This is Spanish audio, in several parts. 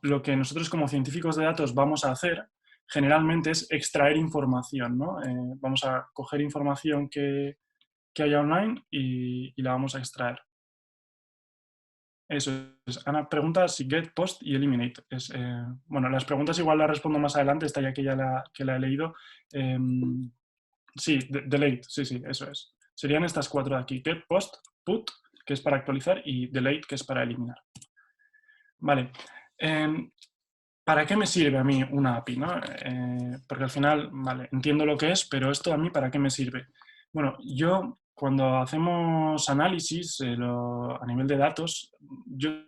lo que nosotros como científicos de datos vamos a hacer generalmente es extraer información, ¿no? Vamos a coger información que haya online y la vamos a extraer. Eso es. Ana pregunta si get, post y eliminate. Bueno, las preguntas igual las respondo más adelante, esta ya que la he leído. Sí, delete, sí, eso es. Serían estas cuatro de aquí: get, post, put, que es para actualizar, y delete, que es para eliminar. Vale. ¿Para qué me sirve a mí una API, ¿no? Porque al final, vale, entiendo lo que es, pero esto a mí, ¿para qué me sirve? Bueno, cuando hacemos análisis a nivel de datos, yo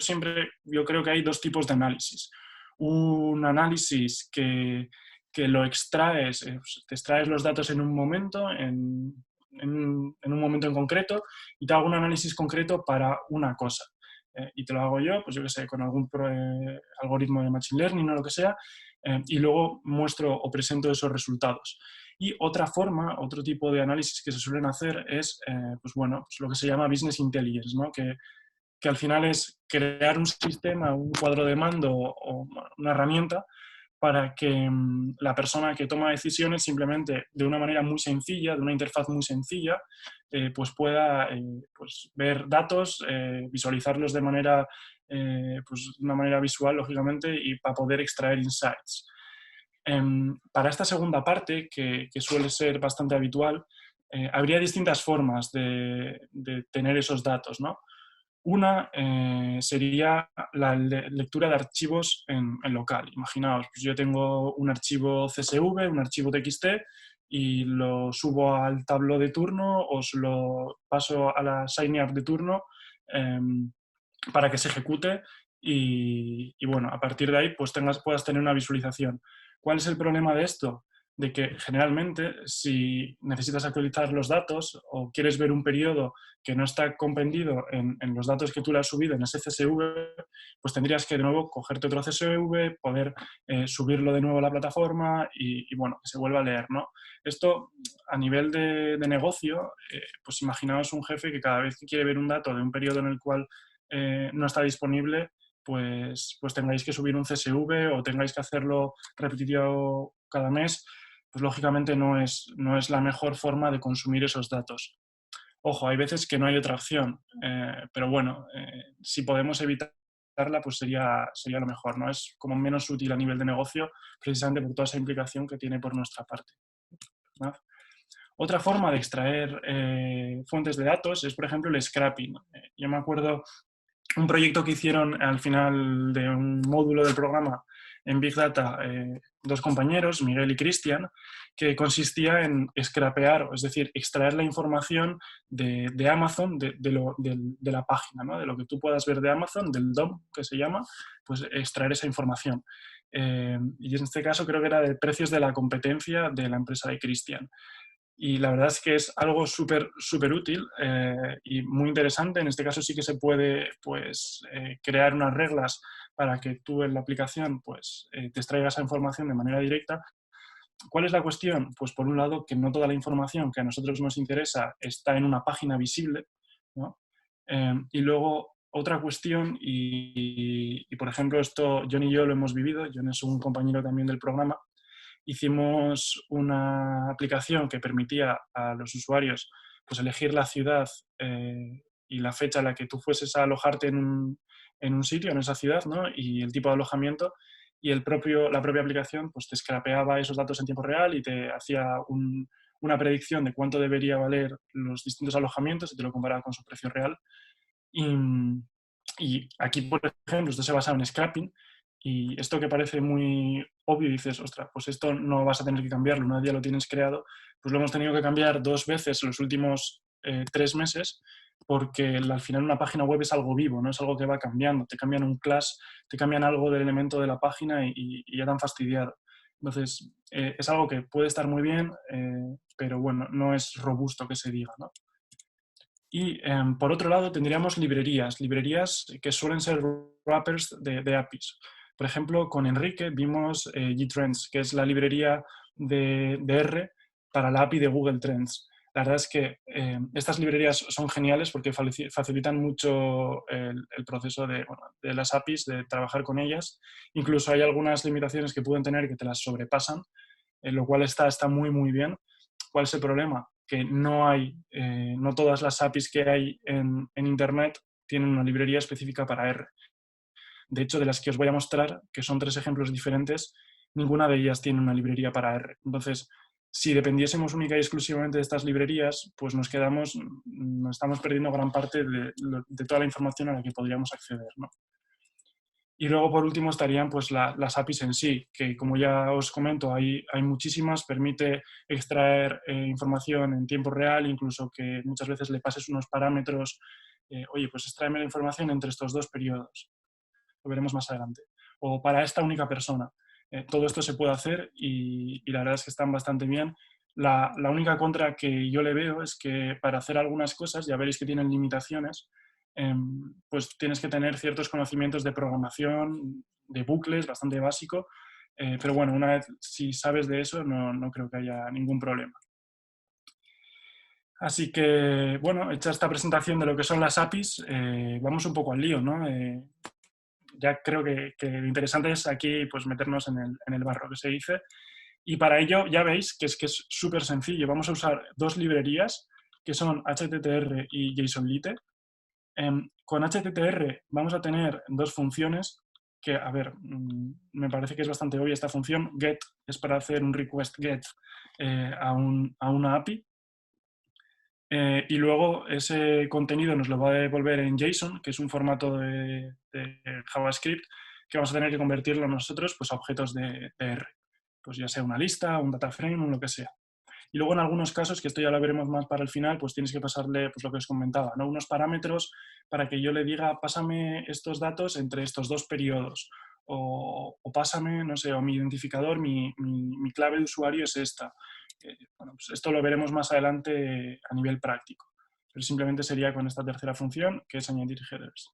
creo que hay dos tipos de análisis. Un análisis que lo extraes, te extraes los datos en un momento, en un momento en concreto, y te hago un análisis concreto para una cosa. Y te lo hago yo, pues yo qué sé, con algún algoritmo de Machine Learning o lo que sea, y luego muestro o presento esos resultados. Y otra forma, otro tipo de análisis que se suelen hacer es, pues bueno, pues lo que se llama Business Intelligence, ¿no? Que al final es crear un sistema, un cuadro de mando o una herramienta para que la persona que toma decisiones simplemente de una manera muy sencilla, de una interfaz muy sencilla, pues pueda pues ver datos, visualizarlos pues de una manera visual, lógicamente, y para poder extraer insights. Para esta segunda parte, que suele ser bastante habitual, habría distintas formas de tener esos datos, ¿no? Una sería la lectura de archivos en local. Imaginaos, pues yo tengo un archivo CSV, un archivo TXT, y lo subo al tableau de turno, os lo paso a la SignUp de turno para que se ejecute y bueno, a partir de ahí pues puedas tener una visualización. ¿Cuál es el problema de esto? De que generalmente si necesitas actualizar los datos o quieres ver un periodo que no está comprendido en los datos que tú le has subido en ese CSV, pues tendrías que de nuevo cogerte otro CSV, poder subirlo de nuevo a la plataforma y bueno, que se vuelva a leer, ¿no? Esto a nivel de negocio, pues imaginaos un jefe que cada vez que quiere ver un dato de un periodo en el cual no está disponible, pues tengáis que subir un CSV o tengáis que hacerlo repetitivo cada mes, pues lógicamente no es la mejor forma de consumir esos datos. Ojo, hay veces que no hay otra opción, pero bueno, si podemos evitarla, pues sería lo mejor, ¿no? Es como menos útil a nivel de negocio, precisamente por toda esa implicación que tiene por nuestra parte, ¿no? Otra forma de extraer fuentes de datos es, por ejemplo, el scrapping. Yo me acuerdo un proyecto que hicieron al final de un módulo del programa en Big Data, dos compañeros, Miguel y Cristian, que consistía en scrapear, es decir, extraer la información de Amazon, de la página, ¿no? De lo que tú puedas ver de Amazon, del DOM que se llama, pues extraer esa información. Y en este caso creo que era de precios de la competencia de la empresa de Cristian. Y la verdad es que es algo súper útil y muy interesante. En este caso sí que se puede pues, crear unas reglas para que tú en la aplicación pues, te extraigas esa información de manera directa. ¿Cuál es la cuestión? Pues por un lado que no toda la información que a nosotros nos interesa está en una página visible, ¿no? Y luego otra cuestión, y por ejemplo esto John y yo lo hemos vivido, John es un compañero también del programa, hicimos una aplicación que permitía a los usuarios pues, elegir la ciudad y la fecha en la que tú fueses a alojarte en un sitio, en esa ciudad, ¿no? Y el tipo de alojamiento, y la propia aplicación pues, te scrapeaba esos datos en tiempo real y te hacía una predicción de cuánto debería valer los distintos alojamientos y te lo comparaba con su precio real. Y aquí, por ejemplo, esto se basa en scrapping, y esto que parece muy obvio, dices, ostras, pues esto no vas a tener que cambiarlo, una vez ya lo tienes creado, pues lo hemos tenido que cambiar 2 veces en los últimos 3 meses, porque al final una página web es algo vivo, no es algo que va cambiando, te cambian un class, te cambian algo del elemento de la página y ya te han fastidiado. Entonces, es algo que puede estar muy bien, pero bueno, no es robusto que se diga, ¿no? Y por otro lado tendríamos librerías que suelen ser wrappers de APIs. Por ejemplo, con Enrique vimos GTrends, que es la librería de R para la API de Google Trends. la verdad es que estas librerías son geniales porque facilitan mucho el proceso de las APIs, de trabajar con ellas. Incluso hay algunas limitaciones que pueden tener que te las sobrepasan, lo cual está muy, muy bien. ¿Cuál es el problema? Que no todas las APIs que hay en Internet tienen una librería específica para R. De hecho, de las que os voy a mostrar, que son 3 ejemplos diferentes, ninguna de ellas tiene una librería para R. Entonces, si dependiésemos única y exclusivamente de estas librerías, pues nos estamos perdiendo gran parte de toda la información a la que podríamos acceder, ¿no? Y luego, por último, estarían pues, las APIs en sí, que como ya os comento, hay muchísimas, permite extraer información en tiempo real, incluso que muchas veces le pases unos parámetros, oye, pues extráeme la información entre estos 2 periodos, lo veremos más adelante, o para esta única persona. Todo esto se puede hacer y la verdad es que están bastante bien. La única contra que yo le veo es que para hacer algunas cosas, ya veréis que tienen limitaciones, pues tienes que tener ciertos conocimientos de programación, de bucles, bastante básico, pero bueno, una vez si sabes de eso no creo que haya ningún problema. Así que, bueno, hecha esta presentación de lo que son las APIs, vamos un poco al lío, ¿no? Ya creo que lo interesante es aquí pues, meternos en el barro, que se dice. Y para ello ya veis que es súper sencillo. Vamos a usar 2 librerías, que son HTTR y JSONLite. Con HTTR vamos a tener 2 funciones que, a ver, me parece que es bastante obvia esta función. Get es para hacer un request get a una API. Y luego ese contenido nos lo va a devolver en JSON, que es un formato de JavaScript, que vamos a tener que convertirlo nosotros pues, a objetos de R. Pues ya sea una lista, un data frame, o lo que sea. Y luego en algunos casos, que esto ya lo veremos más para el final, pues tienes que pasarle pues, lo que os comentaba, ¿no? Unos parámetros para que yo le diga, pásame estos datos entre estos 2 periodos. O pásame, no sé, o mi identificador, mi clave de usuario es esta. Bueno, pues esto lo veremos más adelante a nivel práctico. Pero simplemente sería con esta tercera función, que es añadir headers.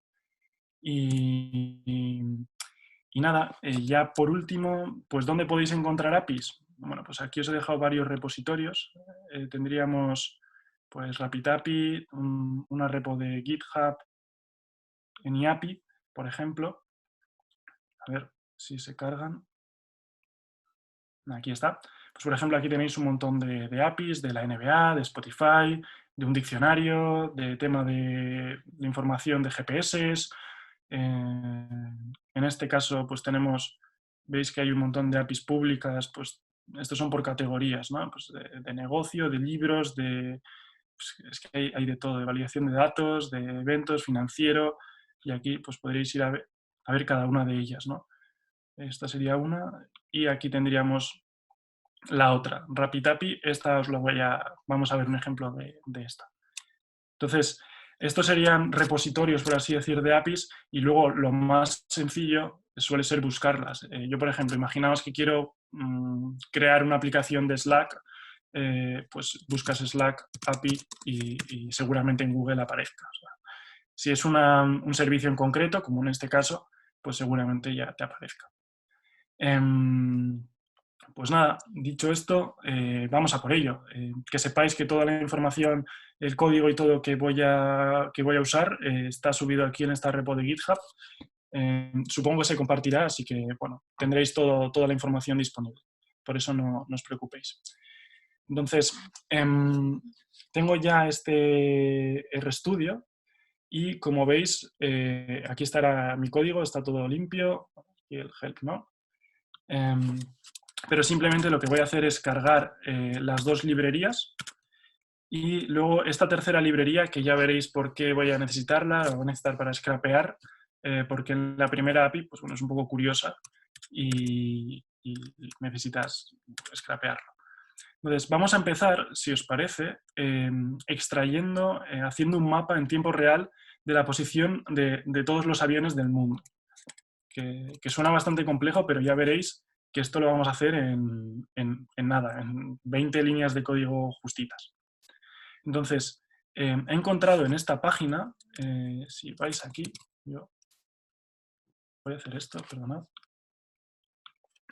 Y nada, ya por último, pues ¿dónde podéis encontrar APIs? Bueno, pues aquí os he dejado varios repositorios. Tendríamos pues RapidAPI, una repo de GitHub, en IAPI, por ejemplo. A ver si se cargan. Aquí está. Pues por ejemplo, aquí tenéis un montón de APIs de la NBA, de Spotify, de un diccionario, de tema de información de GPS. En este caso, pues veis que hay un montón de APIs públicas, pues estos son por categorías, ¿no? Pues de negocio, de libros, pues es que hay de todo, de validación de datos, de eventos, financiero, y aquí pues podréis ir a ver cada una de ellas, ¿no? Esta sería una, y aquí tendríamos la otra, RapidAPI. Esta vamos a ver un ejemplo de esta. Entonces, estos serían repositorios, por así decir, de APIs, y luego lo más sencillo suele ser buscarlas. Yo, por ejemplo, imaginaos que quiero crear una aplicación de Slack, pues buscas Slack API y seguramente en Google aparezca. O sea, si es un servicio en concreto, como en este caso, pues seguramente ya te aparezca. Pues nada, dicho esto, vamos a por ello. Que sepáis que toda la información, el código y todo que voy a usar está subido aquí en esta repo de GitHub. Supongo que se compartirá, así que bueno, tendréis toda la información disponible. Por eso no os preocupéis. Entonces, tengo ya este RStudio y como veis, aquí estará mi código, está todo limpio. Aquí el help, ¿no? Pero simplemente lo que voy a hacer es cargar las 2 librerías y luego esta tercera librería, que ya veréis por qué voy a necesitarla, la voy a necesitar para scrapear, porque en la primera API pues, bueno, es un poco curiosa y necesitas scrapearlo. Entonces, vamos a empezar, si os parece, extrayendo, haciendo un mapa en tiempo real de la posición de todos los aviones del mundo. Que suena bastante complejo, pero ya veréis que esto lo vamos a hacer en nada, en 20 líneas de código justitas. Entonces, he encontrado en esta página, si vais aquí, yo voy a hacer esto, perdonad.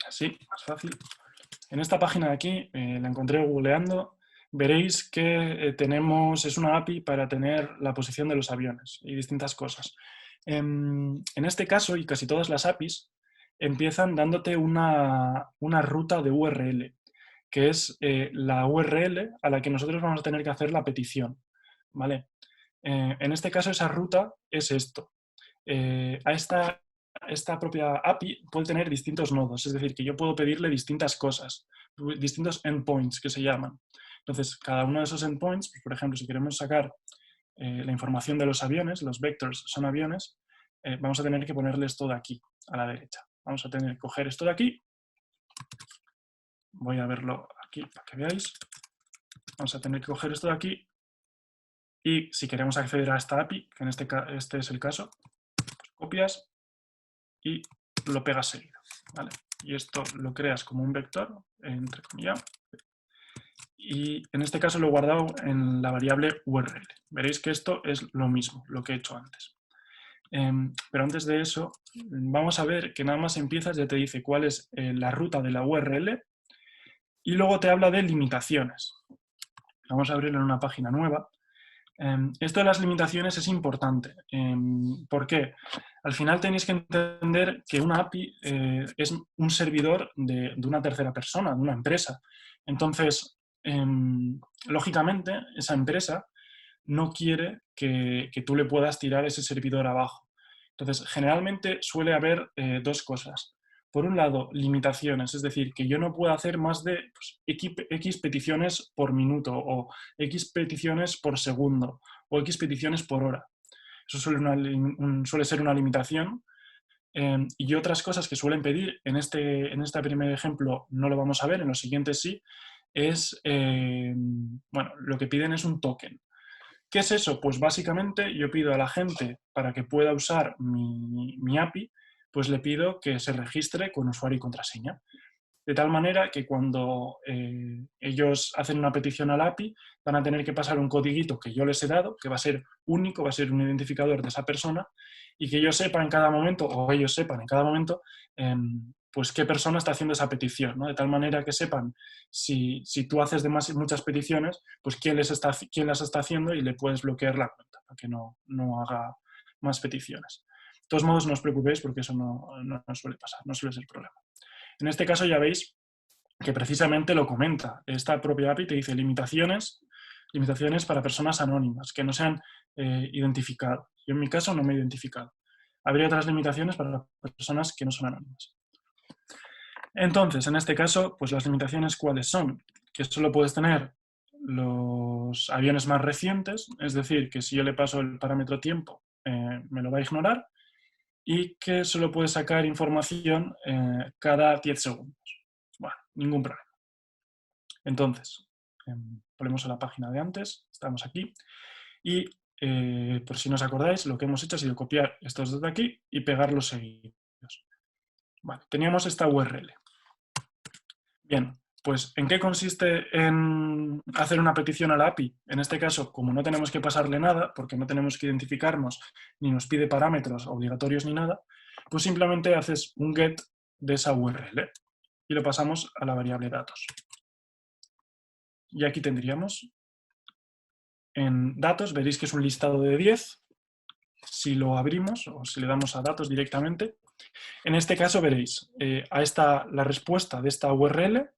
Así, más fácil. En esta página de aquí, la encontré googleando, veréis que es una API para tener la posición de los aviones y distintas cosas. En este caso, y casi todas las APIs, empiezan dándote una ruta de URL, que es la URL a la que nosotros vamos a tener que hacer la petición, ¿vale? En este caso, esa ruta es esto. Esta propia API puede tener distintos nodos, es decir, que yo puedo pedirle distintas cosas, distintos endpoints que se llaman. Entonces, cada uno de esos endpoints, pues, por ejemplo, si queremos sacar la información de los aviones, los vectors son aviones, vamos a tener que ponerle esto de aquí, a la derecha. Vamos a tener que coger esto de aquí. Voy a verlo aquí para que veáis. Vamos a tener que coger esto de aquí. Y si queremos acceder a esta API, que en este es el caso, pues copias y lo pegas seguido, ¿vale? Y esto lo creas como un vector, entre comillas. Y en este caso lo he guardado en la variable URL. Veréis que esto es lo mismo, lo que he hecho antes. Pero antes de eso, vamos a ver que nada más empiezas, ya te dice cuál es la ruta de la URL y luego te habla de limitaciones. Vamos a abrirlo en una página nueva. Esto de las limitaciones es importante. ¿Por qué? Al final tenéis que entender que una API es un servidor de una tercera persona, de una empresa. Entonces, lógicamente, esa empresa no quiere que tú le puedas tirar ese servidor abajo. Entonces, generalmente suele haber dos cosas. Por un lado, limitaciones, es decir, que yo no puedo hacer más de pues, X peticiones por minuto o X peticiones por segundo o X peticiones por hora. Eso suele ser una limitación. Y otras cosas que suelen pedir, en este primer ejemplo no lo vamos a ver, en los siguientes sí, es, bueno, lo que piden es un token. ¿Qué es eso? Pues básicamente yo pido a la gente para que pueda usar mi API, pues le pido que se registre con usuario y contraseña. De tal manera que cuando ellos hacen una petición a la API, van a tener que pasar un codiguito que yo les he dado, que va a ser único, va a ser un identificador de esa persona, y que yo sepa en cada momento, o ellos sepan en cada momento, pues qué persona está haciendo esa petición, ¿no? De tal manera que sepan si tú haces muchas peticiones, pues quién las está haciendo y le puedes bloquear la cuenta para que no haga más peticiones. De todos modos, no os preocupéis porque eso no suele pasar, no suele ser problema. En este caso ya veis que precisamente lo comenta. Esta propia API te dice limitaciones para personas anónimas que no se han identificado. Yo en mi caso no me he identificado. Habría otras limitaciones para personas que no son anónimas. Entonces, en este caso, pues las limitaciones ¿cuáles son? Que solo puedes tener los aviones más recientes, es decir, que si yo le paso el parámetro tiempo, me lo va a ignorar, y que solo puedes sacar información cada 10 segundos. Bueno, ningún problema. Entonces, volvemos a la página de antes, estamos aquí, y por si no os acordáis, lo que hemos hecho ha sido copiar estos dos de aquí y pegarlos seguidos. Vale, teníamos esta URL. Bien, pues ¿en qué consiste en hacer una petición a la API? En este caso, como no tenemos que pasarle nada, porque no tenemos que identificarnos, ni nos pide parámetros obligatorios ni nada, pues simplemente haces un get de esa URL y lo pasamos a la variable datos. Y aquí tendríamos, en datos, veréis que es un listado de 10. Si lo abrimos o si le damos a datos directamente, en este caso veréis la respuesta de esta URL,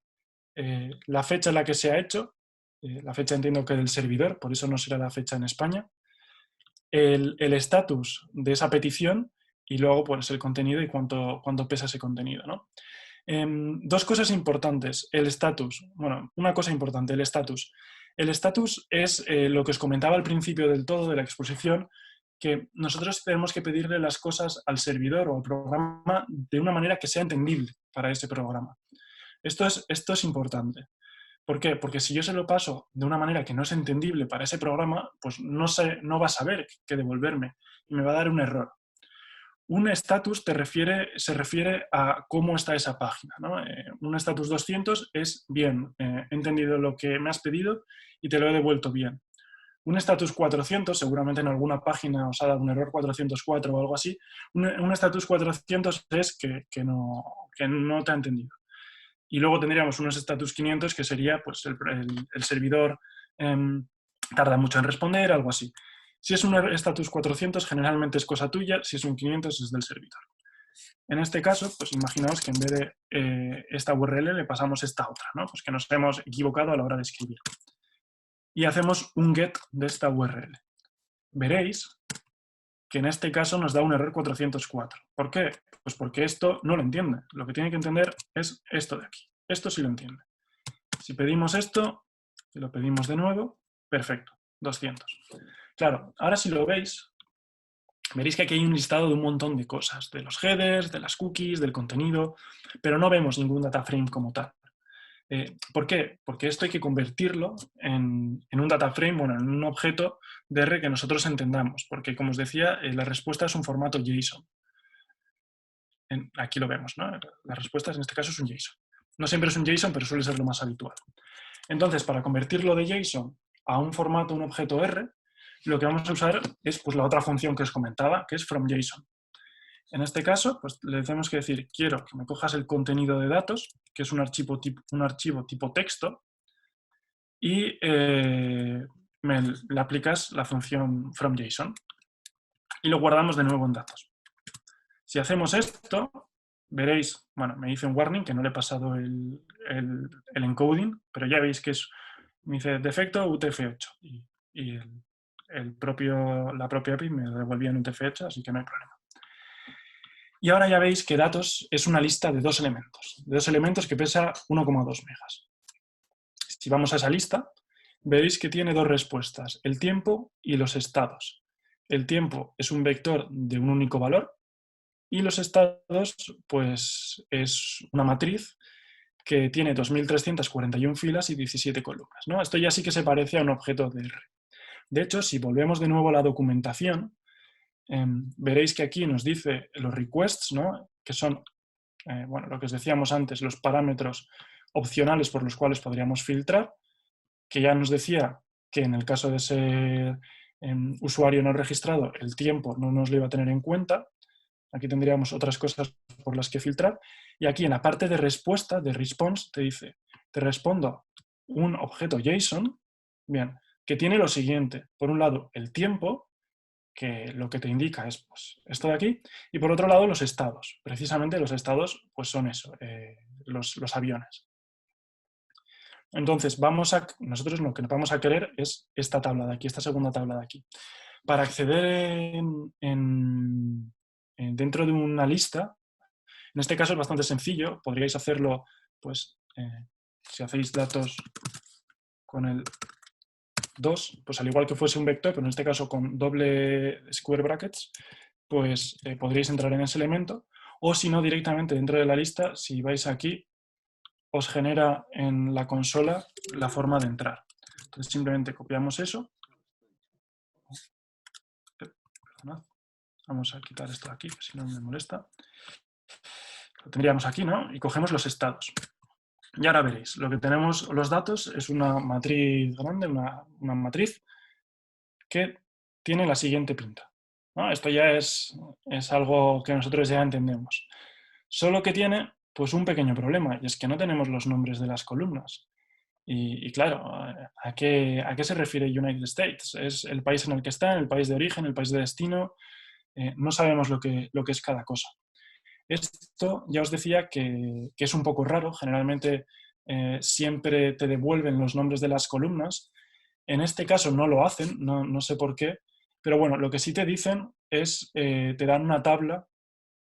la fecha en la que se ha hecho, la fecha entiendo que del servidor, por eso no será la fecha en España, el estatus de esa petición y luego pues, el contenido y cuánto pesa ese contenido, ¿no? Dos cosas importantes. El estatus. Bueno, una cosa importante, el estatus. El estatus es lo que os comentaba al principio del todo de la exposición, que nosotros tenemos que pedirle las cosas al servidor o al programa de una manera que sea entendible para ese programa. Esto es importante. ¿Por qué? Porque si yo se lo paso de una manera que no es entendible para ese programa, pues no va a saber qué devolverme y me va a dar un error. Un estatus se refiere a cómo está esa página, ¿no? Un estatus 200 es bien, he entendido lo que me has pedido y te lo he devuelto bien. Un estatus 400, seguramente en alguna página os ha dado un error 404 o algo así, un estatus 400 es que no te ha entendido. y luego tendríamos unos status 500 que sería pues, el servidor tarda mucho en responder, algo así. Si es un status 400, generalmente es cosa tuya, si es un 500 es del servidor. En este caso, pues imaginaos que en vez de esta URL le pasamos esta otra, ¿no? Pues que nos hemos equivocado a la hora de escribir. Y hacemos un get de esta URL. Veréis que en este caso nos da un error 404. ¿Por qué? Pues porque esto no lo entiende. Lo que tiene que entender es esto de aquí. Esto sí lo entiende. Si pedimos esto, y lo pedimos de nuevo, perfecto, 200. Claro, ahora si lo veis, veréis que aquí hay un listado de un montón de cosas, de los headers, de las cookies, del contenido, pero no vemos ningún data frame como tal. ¿Por qué? Porque esto hay que convertirlo en un data frame, bueno, en un objeto de R que nosotros entendamos, porque como os decía, la respuesta es un formato JSON. Aquí lo vemos, ¿no? La respuesta en este caso es un JSON. No siempre es un JSON, pero suele ser lo más habitual. Entonces, para convertirlo de JSON a un formato, un objeto R, lo que vamos a usar es pues, la otra función que os comentaba, que es fromJSON. En este caso, pues le tenemos que decir, quiero que me cojas el contenido de datos, que es un archivo tipo texto, y le aplicas la función fromJSON y lo guardamos de nuevo en datos. Si hacemos esto, veréis, bueno, me dice un warning que no le he pasado el encoding, pero ya veis que me dice defecto UTF-8 y la propia API me devolvía en UTF-8, así que no hay problema. Y ahora ya veis que datos es una lista de dos elementos que pesa 1,2 megas. Si vamos a esa lista, veréis que tiene dos respuestas, el tiempo y los estados. El tiempo es un vector de un único valor y los estados, pues, es una matriz que tiene 2.341 filas y 17 columnas, ¿no? Esto ya sí que se parece a un objeto de R. De hecho, si volvemos de nuevo a la documentación, veréis que aquí nos dice los requests, ¿no? Que son, bueno, lo que os decíamos antes, los parámetros opcionales por los cuales podríamos filtrar, que ya nos decía que en el caso de ser usuario no registrado, el tiempo no nos lo iba a tener en cuenta. Aquí tendríamos otras cosas por las que filtrar. Y aquí en la parte de respuesta, de response, te dice, te respondo un objeto JSON, bien, que tiene lo siguiente. Por un lado, el tiempo, que lo que te indica es pues, esto de aquí, y por otro lado los estados. Precisamente los estados pues son eso, los aviones. Entonces, nosotros lo que vamos a querer es esta tabla de aquí, esta segunda tabla de aquí. Para acceder dentro de una lista, en este caso es bastante sencillo, podríais hacerlo, pues, si hacéis datos con el 2, pues al igual que fuese un vector, pero en este caso con doble square brackets, pues podríais entrar en ese elemento, o si no, directamente dentro de la lista, si vais aquí, os genera en la consola la forma de entrar. Entonces simplemente copiamos eso. Perdonad. Vamos a quitar esto de aquí, que si no me molesta. Lo tendríamos aquí, ¿no? Y cogemos los estados. Y ahora veréis, lo que tenemos, los datos, es una matriz grande, una matriz que tiene la siguiente pinta, ¿no? Esto ya es algo que nosotros ya entendemos. Solo que tiene pues un pequeño problema, y es que no tenemos los nombres de las columnas. Y claro, ¿a qué se refiere United States? ¿Es el país en el que está, el país de origen, el país de destino? No sabemos lo que es cada cosa. Esto ya os decía que es un poco raro. Generalmente siempre te devuelven los nombres de las columnas. En este caso no lo hacen, no sé por qué. Pero bueno, lo que sí te dicen es, te dan una tabla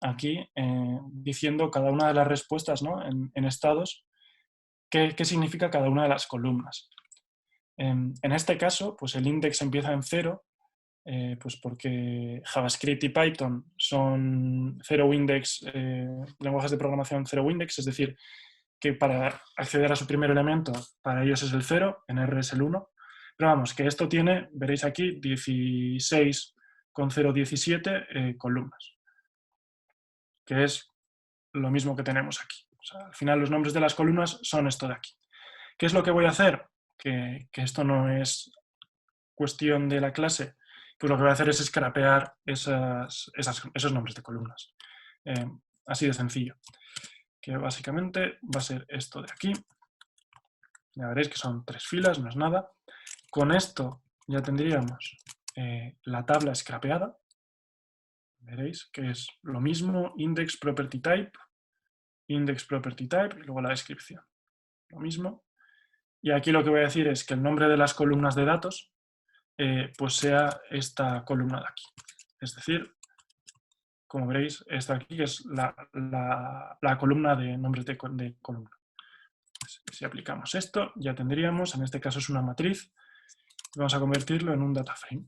aquí diciendo cada una de las respuestas, ¿no? en estados, qué significa cada una de las columnas. En este caso, pues el index empieza en 0, pues porque JavaScript y Python son zero index, lenguajes de programación zero index, es decir, que para acceder a su primer elemento, para ellos es el 0, en R es el 1. Pero vamos, que esto tiene, veréis aquí, 16,017 columnas, que es lo mismo que tenemos aquí. O sea, al final los nombres de las columnas son esto de aquí. ¿Qué es lo que voy a hacer? Que esto no es cuestión de la clase, pues lo que voy a hacer es scrapear esos nombres de columnas. Así de sencillo. que básicamente va a ser esto de aquí. Ya veréis que son 3 filas, no es nada. Con esto ya tendríamos la tabla scrapeada. Veréis que es lo mismo, index property type, y luego la descripción. Lo mismo. Y aquí lo que voy a decir es que el nombre de las columnas de datos pues sea esta columna de aquí. Es decir, como veréis, esta aquí que es la columna de nombres de columna. Pues, si aplicamos esto, ya tendríamos, en este caso es una matriz, vamos a convertirlo en un data frame.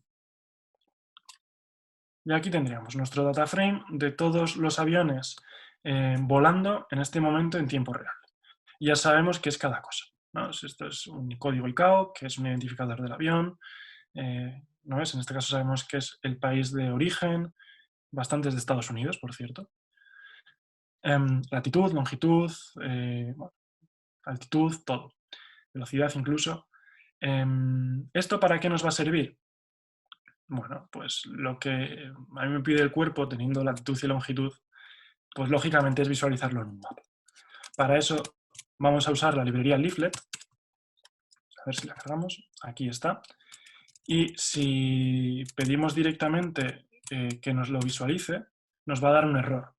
Y aquí tendríamos nuestro data frame de todos los aviones volando en este momento en tiempo real. Y ya sabemos qué es cada cosa, ¿no? Esto es un código ICAO, que es un identificador del avión. ¿No ves? En este caso sabemos que es el país de origen, bastantes de Estados Unidos, por cierto. Latitud, longitud, bueno, altitud, todo. Velocidad incluso. ¿Esto para qué nos va a servir? Bueno, pues lo que a mí me pide el cuerpo, teniendo latitud y longitud, pues lógicamente es visualizarlo en un mapa. Para eso vamos a usar la librería Leaflet. A ver si la cargamos. Aquí está. Y si pedimos directamente que nos lo visualice, nos va a dar un error.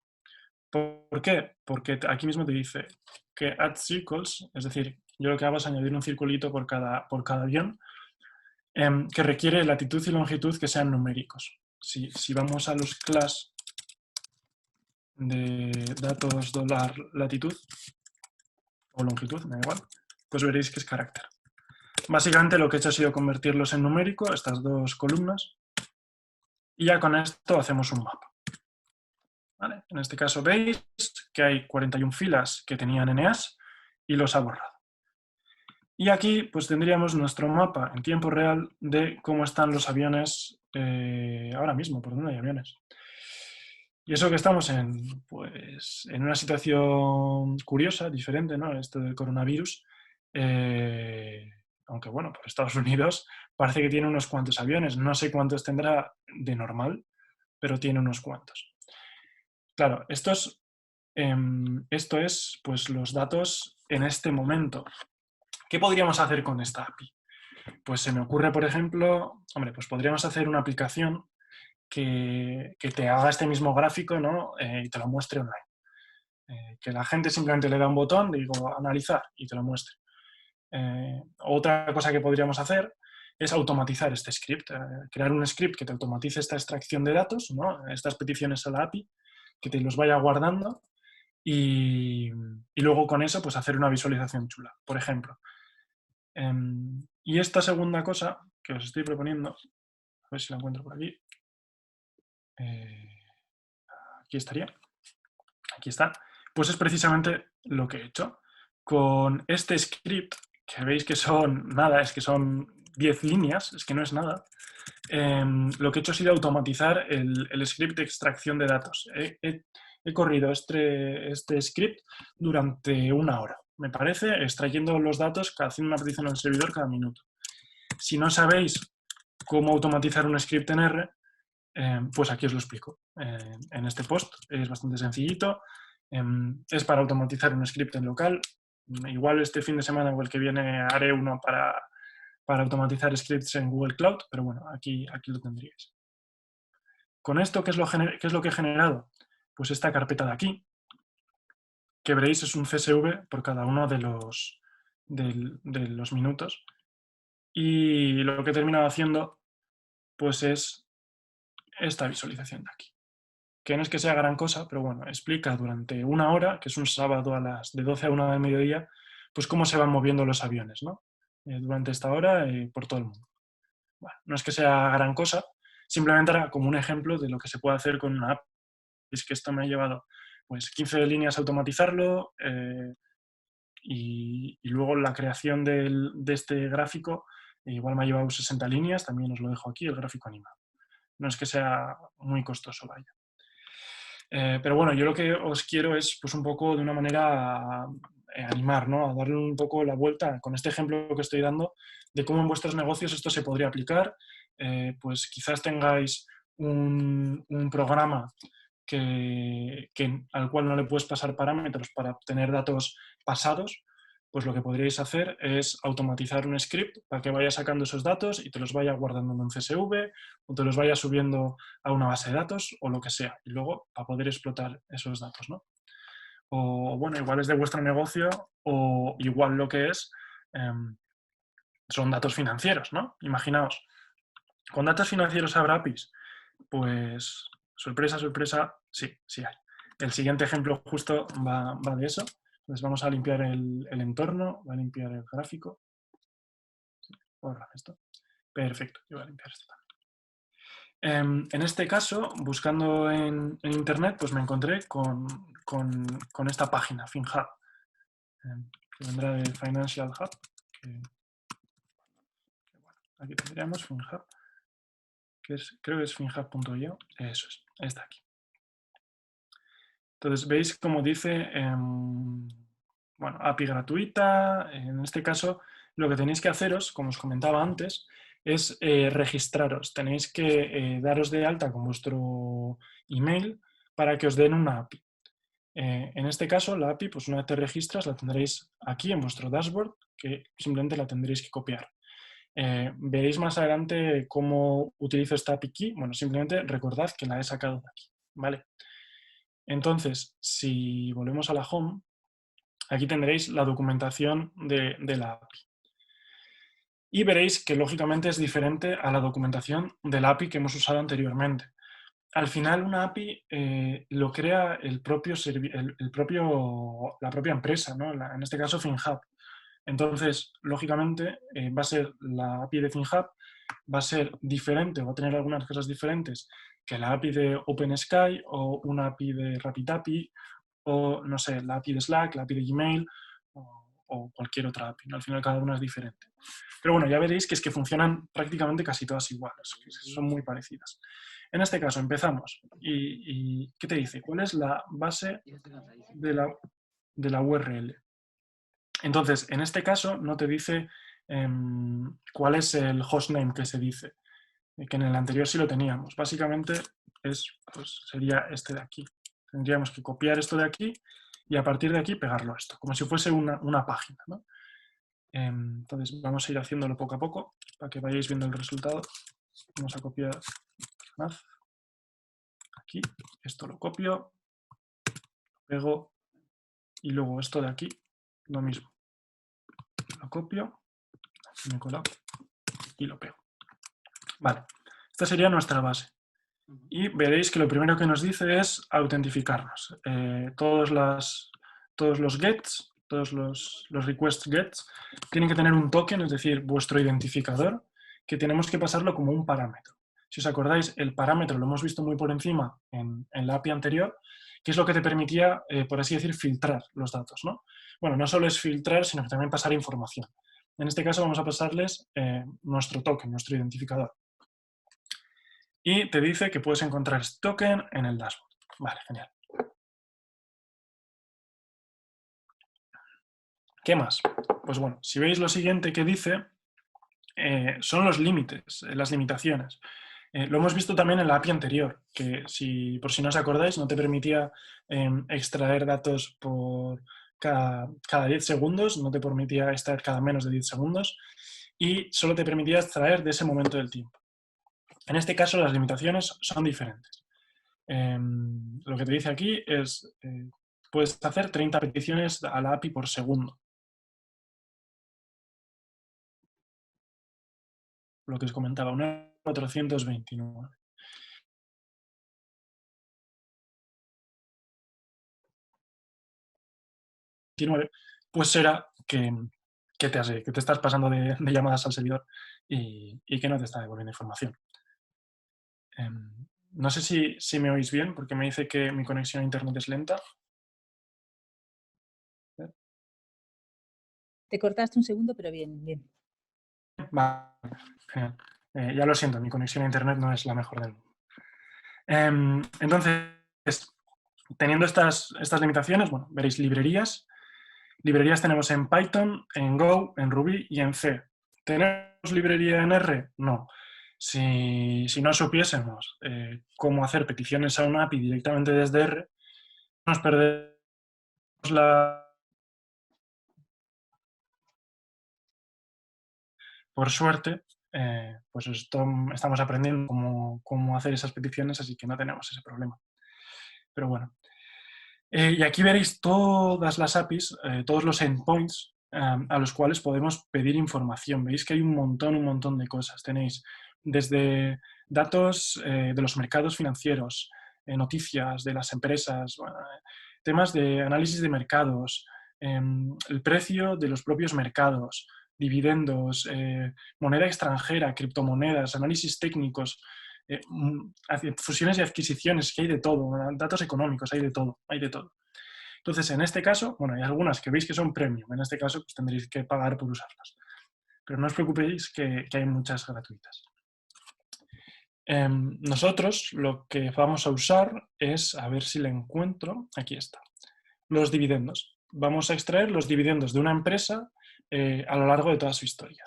¿Por qué? Porque aquí mismo te dice que add circles, es decir, yo lo que hago es añadir un circulito por cada avión, que requiere latitud y longitud que sean numéricos. Si vamos a los class de datos $latitud o longitud, me da igual, pues veréis que es carácter. Básicamente lo que he hecho ha sido convertirlos en numérico, estas dos columnas, y ya con esto hacemos un mapa. ¿Vale? En este caso veis que hay 41 filas que tenían NAs y los ha borrado. Y aquí pues tendríamos nuestro mapa en tiempo real de cómo están los aviones ahora mismo, por dónde hay aviones. Y eso que estamos pues, en una situación curiosa, diferente, ¿no? Esto del coronavirus, aunque bueno, por Estados Unidos parece que tiene unos cuantos aviones, no sé cuántos tendrá de normal, pero tiene unos cuantos. Claro, esto es pues, los datos en este momento. ¿Qué podríamos hacer con esta API? Pues se me ocurre, por ejemplo, hombre, pues podríamos hacer una aplicación que te haga este mismo gráfico, ¿no? Y te lo muestre online. Que la gente simplemente le da un botón, digo, analizar, y te lo muestre. Otra cosa que podríamos hacer es automatizar este script, crear un script que te automatice esta extracción de datos, ¿no? Estas peticiones a la API, que te los vaya guardando y luego con eso pues hacer una visualización chula, por ejemplo. Y esta segunda cosa que os estoy proponiendo, a ver si la encuentro por aquí. Aquí estaría. Aquí está. Pues es precisamente lo que he hecho. Con este script, que veis que son nada, es que son 10 líneas, es que no es nada, lo que he hecho ha sido automatizar el script de extracción de datos. He corrido este script durante 1 hora, me parece, extrayendo los datos, haciendo una petición al servidor cada minuto. Si no sabéis cómo automatizar un script en R, pues aquí os lo explico en este post. Es bastante sencillito. Es para automatizar un script en local. Igual este fin de semana o el que viene haré uno para automatizar scripts en Google Cloud, pero bueno, aquí lo tendríais. Con esto, ¿qué es lo que he generado? Pues esta carpeta de aquí, que veréis es un CSV por cada uno de los minutos. Y lo que he terminado haciendo, pues es esta visualización de aquí. Que no es que sea gran cosa, pero bueno, explica durante 1 hora, que es un sábado de 12 a 1 del mediodía, pues cómo se van moviendo los aviones, ¿no? Durante esta hora por todo el mundo. Bueno, no es que sea gran cosa, simplemente era como un ejemplo de lo que se puede hacer con una app. Es que esto me ha llevado pues 15 líneas a automatizarlo y luego la creación de este gráfico igual me ha llevado 60 líneas, también os lo dejo aquí, el gráfico animado. No es que sea muy costoso, vaya. Pero bueno, yo lo que os quiero es pues un poco de una manera animar, ¿no? A darle un poco la vuelta con este ejemplo que estoy dando de cómo en vuestros negocios esto se podría aplicar. Pues quizás tengáis un programa al cual no le puedes pasar parámetros para obtener datos pasados, pues lo que podríais hacer es automatizar un script para que vaya sacando esos datos y te los vaya guardando en un CSV o te los vaya subiendo a una base de datos o lo que sea. Y luego para poder explotar esos datos, ¿no? O bueno, igual es de vuestro negocio o igual lo que es son datos financieros, ¿no? Imaginaos, ¿con datos financieros habrá APIs? Pues sorpresa, sorpresa, sí, sí hay. El siguiente ejemplo justo va de eso. Entonces vamos a limpiar el entorno, voy a limpiar el gráfico. Borra esto. Perfecto, yo voy a limpiar esto también. En este caso, buscando en internet, pues me encontré con esta página, FinHub, que vendrá de Financial Hub. Bueno, aquí tendríamos FinHub, creo que es finhub.io, eso es, está aquí. Entonces, veis como dice, bueno, API gratuita. En este caso, lo que tenéis que haceros, como os comentaba antes, es registraros. Tenéis que daros de alta con vuestro email para que os den una API. En este caso, la API, pues una vez te registras, la tendréis aquí en vuestro dashboard, que simplemente la tendréis que copiar. Veréis más adelante cómo utilizo esta API key. Bueno, simplemente recordad que la he sacado de aquí, ¿vale? Entonces, si volvemos a la home, aquí tendréis la documentación de la API. Y veréis que lógicamente es diferente a la documentación de la API que hemos usado anteriormente. Al final una API lo crea la propia empresa, ¿no? En este caso FinHub. Entonces, lógicamente, va a ser la API de FinHub, va a ser diferente, va a tener algunas cosas diferentes que la API de OpenSky o una API de RapidAPI o, no sé, la API de Slack, la API de Gmail o cualquier otra API, ¿no? Al final cada una es diferente. Pero bueno, ya veréis que es que funcionan prácticamente casi todas iguales, que son muy parecidas. En este caso empezamos y ¿qué te dice? ¿Cuál es la base de la URL? Entonces, en este caso no te dice cuál es el hostname que se dice, que en el anterior sí lo teníamos. Básicamente pues, sería este de aquí. Tendríamos que copiar esto de aquí y a partir de aquí pegarlo a esto, como si fuese una página, ¿no? Entonces vamos a ir haciéndolo poco a poco para que vayáis viendo el resultado. Vamos a copiar aquí, esto lo copio, lo pego y luego esto de aquí, lo mismo. Lo copio, aquí me he colado y lo pego. Vale, esta sería nuestra base. Y veréis que lo primero que nos dice es autentificarnos. Todos los gets, todos los request gets, tienen que tener un token, es decir, vuestro identificador, que tenemos que pasarlo como un parámetro. Si os acordáis, el parámetro lo hemos visto muy por encima en la API anterior, que es lo que te permitía, por así decir, filtrar los datos, ¿no? Bueno, no solo es filtrar, sino que también pasar información. En este caso vamos a pasarles nuestro token, nuestro identificador. Y te dice que puedes encontrar este token en el dashboard. Vale, genial. ¿Qué más? Pues bueno, si veis lo siguiente que dice, son los límites, las limitaciones. Lo hemos visto también en la API anterior, que por si no os acordáis, no te permitía extraer datos por cada 10 segundos, no te permitía extraer cada menos de 10 segundos y solo te permitía extraer de ese momento del tiempo. En este caso, las limitaciones son diferentes. Lo que te dice aquí es, puedes hacer 30 peticiones a la API por segundo. Lo que os comentaba, 429. Pues será que te estás pasando de llamadas al servidor y que no te está devolviendo información. No sé si me oís bien, porque me dice que mi conexión a internet es lenta. Te cortaste un segundo, pero bien, bien. Vale, genial. Ya lo siento, mi conexión a internet no es la mejor del mundo. Entonces, teniendo estas limitaciones, bueno, veréis librerías. Librerías tenemos en Python, en Go, en Ruby y en C. ¿Tenemos librería en R? No. Si no supiésemos cómo hacer peticiones a una API directamente desde R, nos perdemos por suerte, pues estamos aprendiendo cómo hacer esas peticiones, así que no tenemos ese problema. Pero bueno. Y aquí veréis todas las APIs, todos los endpoints a los cuales podemos pedir información. Veis que hay un montón de cosas. Tenéis desde datos de los mercados financieros, noticias de las empresas, temas de análisis de mercados, el precio de los propios mercados, dividendos, moneda extranjera, criptomonedas, análisis técnicos, fusiones y adquisiciones, que hay de todo, datos económicos, hay de todo. Entonces, en este caso, bueno, hay algunas que veis que son premium, en este caso pues tendréis que pagar por usarlas. Pero no os preocupéis que hay muchas gratuitas. Nosotros lo que vamos a usar es, a ver si la encuentro, aquí está, los dividendos. Vamos a extraer los dividendos de una empresa a lo largo de toda su historia.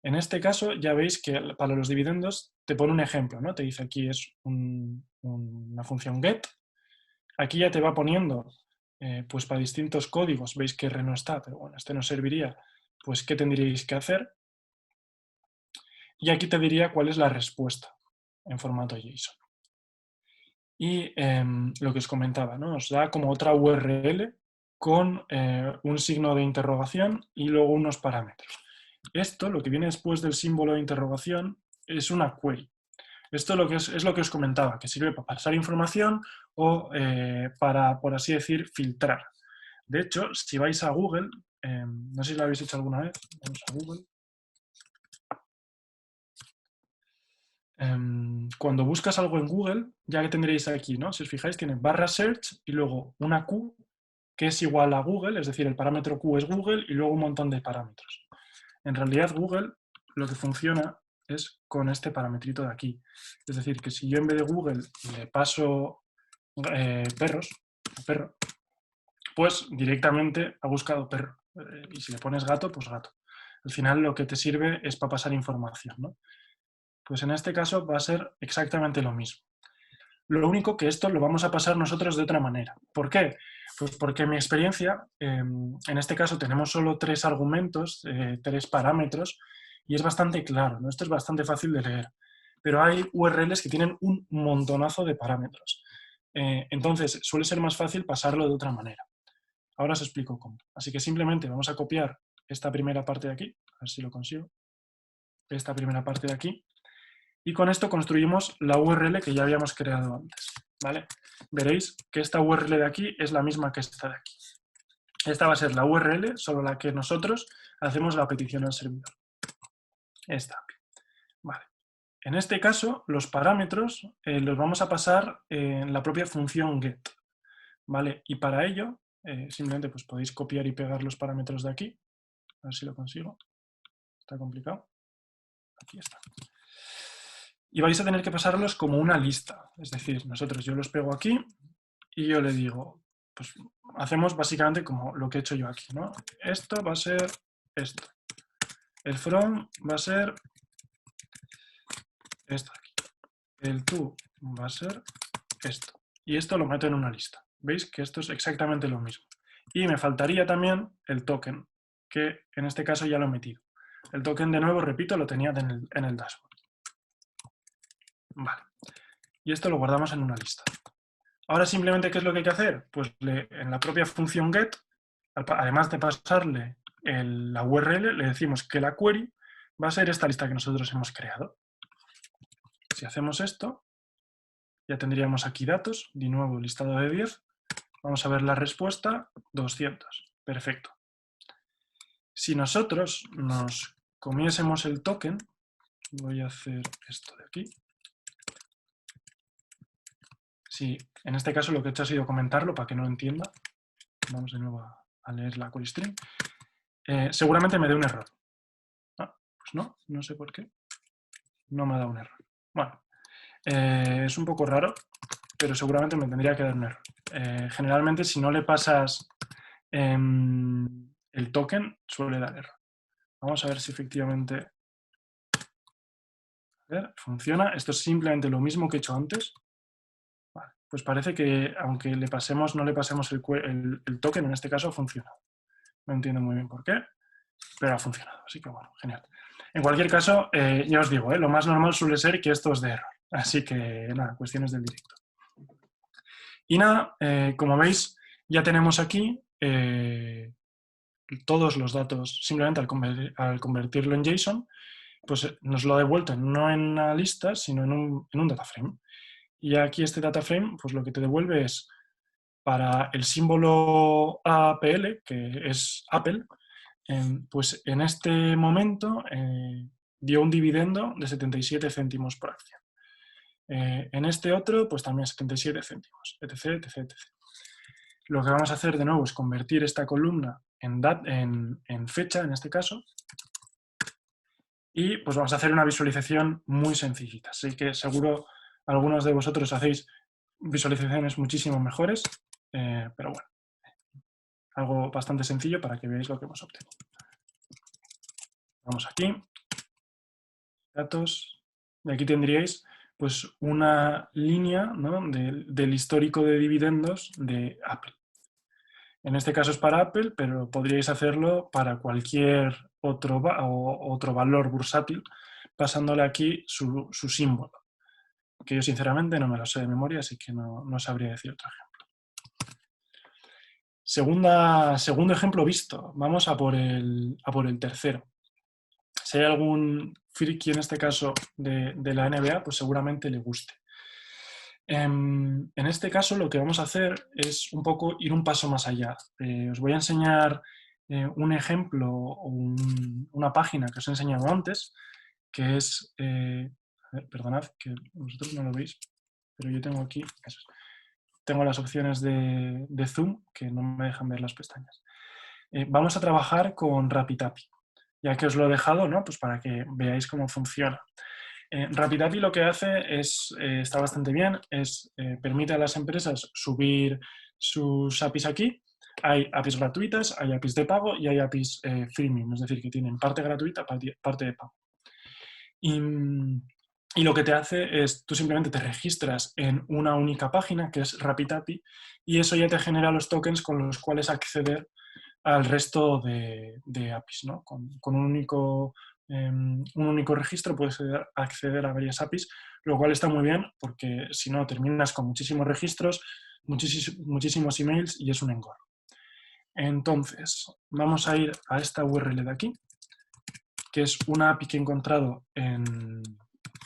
En este caso ya veis que para los dividendos te pone un ejemplo, ¿no? Te dice aquí es una función get. Aquí ya te va poniendo, pues para distintos códigos, veis que R no está, pero bueno, este nos serviría, pues qué tendríais que hacer. Y aquí te diría cuál es la respuesta en formato JSON. Y lo que os comentaba, ¿no? Os da como otra URL con un signo de interrogación y luego unos parámetros. Esto, lo que viene después del símbolo de interrogación, es una query. Esto es lo que os comentaba, que sirve para pasar información o para, por así decir, filtrar. De hecho, si vais a Google, no sé si lo habéis hecho alguna vez, vamos a Google. Cuando buscas algo en Google, ya que tendréis aquí, ¿no? Si os fijáis, tiene barra search y luego una Q que es igual a Google, es decir, el parámetro Q es Google y luego un montón de parámetros. En realidad, Google lo que funciona es con este parametrito de aquí. Es decir, que si yo en vez de Google le paso perro, pues directamente ha buscado perro. Y si le pones gato, pues gato. Al final lo que te sirve es para pasar información, ¿no? Pues en este caso va a ser exactamente lo mismo. Lo único que esto lo vamos a pasar nosotros de otra manera. ¿Por qué? Pues porque en mi experiencia, en este caso tenemos solo 3 argumentos, 3 parámetros, y es bastante claro, ¿no? Esto es bastante fácil de leer. Pero hay URLs que tienen un montonazo de parámetros. Entonces, suele ser más fácil pasarlo de otra manera. Ahora os explico cómo. Así que simplemente vamos a copiar esta primera parte de aquí, a ver si lo consigo. Esta primera parte de aquí. Y con esto construimos la URL que ya habíamos creado antes, ¿vale? Veréis que esta URL de aquí es la misma que esta de aquí. Esta va a ser la URL sobre la que nosotros hacemos la petición al servidor. Esta. Vale. En este caso, los parámetros los vamos a pasar en la propia función get, ¿vale? Y para ello, simplemente pues podéis copiar y pegar los parámetros de aquí. A ver si lo consigo. Está complicado. Aquí está. Y vais a tener que pasarlos como una lista. Es decir, yo los pego aquí y yo le digo, pues hacemos básicamente como lo que he hecho yo aquí, ¿no? Esto va a ser esto. El from va a ser esto de aquí. El to va a ser esto. Y esto lo meto en una lista. ¿Veis? Que esto es exactamente lo mismo. Y me faltaría también el token, que en este caso ya lo he metido. El token, de nuevo, repito, lo tenía en el dashboard. Vale. Y esto lo guardamos en una lista. Ahora simplemente, ¿qué es lo que hay que hacer? Pues en la propia función get, además de pasarle la URL, le decimos que la query va a ser esta lista que nosotros hemos creado. Si hacemos esto, ya tendríamos aquí datos, de nuevo listado de 10. Vamos a ver la respuesta, 200. Perfecto. Si nosotros nos comiésemos el token, voy a hacer esto de aquí. Sí, en este caso lo que he hecho ha sido comentarlo para que no lo entienda. Vamos de nuevo a leer la query string. Seguramente me dé un error. Ah, pues no sé por qué. No me ha dado un error. Bueno, es un poco raro, pero seguramente me tendría que dar un error. Generalmente, si no le pasas el token, suele dar error. Vamos a ver si efectivamente... A ver, funciona. Esto es simplemente lo mismo que he hecho antes. Vale, pues parece que aunque le pasemos, no le pasemos el token, en este caso ha funcionado. No entiendo muy bien por qué, pero ha funcionado. Así que bueno, genial. En cualquier caso, ya os digo, lo más normal suele ser que esto es de error. Así que nada, cuestiones del directo. Y nada, como veis, ya tenemos aquí todos los datos. Simplemente al convertirlo en JSON, pues nos lo ha devuelto no en una lista, sino en un data frame. Y aquí este data frame, pues lo que te devuelve es para el símbolo APL, que es Apple, pues en este momento dio un dividendo de 77 céntimos por acción. En este otro, pues también 77 céntimos, etc, etc, etc. Lo que vamos a hacer de nuevo es convertir esta columna en fecha, en este caso, y pues vamos a hacer una visualización muy sencillita. Así que seguro algunos de vosotros hacéis visualizaciones muchísimo mejores, pero bueno, algo bastante sencillo para que veáis lo que hemos obtenido. Vamos aquí, datos, y aquí tendríais pues una línea, ¿no?, del histórico de dividendos de Apple. En este caso es para Apple, pero podríais hacerlo para cualquier otro valor bursátil, pasándole aquí su símbolo, que yo sinceramente no me lo sé de memoria, así que no sabría decir otro ejemplo. Segundo ejemplo visto. Vamos a por el tercero. Si hay algún friki en este caso de la NBA, pues seguramente le guste. En este caso lo que vamos a hacer es un poco ir un paso más allá. Os voy a enseñar un ejemplo o una página que os he enseñado antes, que es... a ver, perdonad, que vosotros no lo veis, pero yo tengo aquí... Tengo las opciones de zoom que no me dejan ver las pestañas. Vamos a trabajar con RapidAPI, ya que os lo he dejado, ¿no?, pues para que veáis cómo funciona. RapidAPI lo que hace está bastante bien, permite a las empresas subir sus APIs aquí. Hay APIs gratuitas, hay APIs de pago y hay APIs freemium, es decir, que tienen parte gratuita, parte de pago. Y lo que te hace es, tú simplemente te registras en una única página, que es RapidAPI, y eso ya te genera los tokens con los cuales acceder al resto de APIs, ¿no? Con un único registro puedes acceder a varias APIs, lo cual está muy bien porque si no terminas con muchísimos registros, muchísimos emails y es un engorro. Entonces, vamos a ir a esta URL de aquí, que es una API que he encontrado en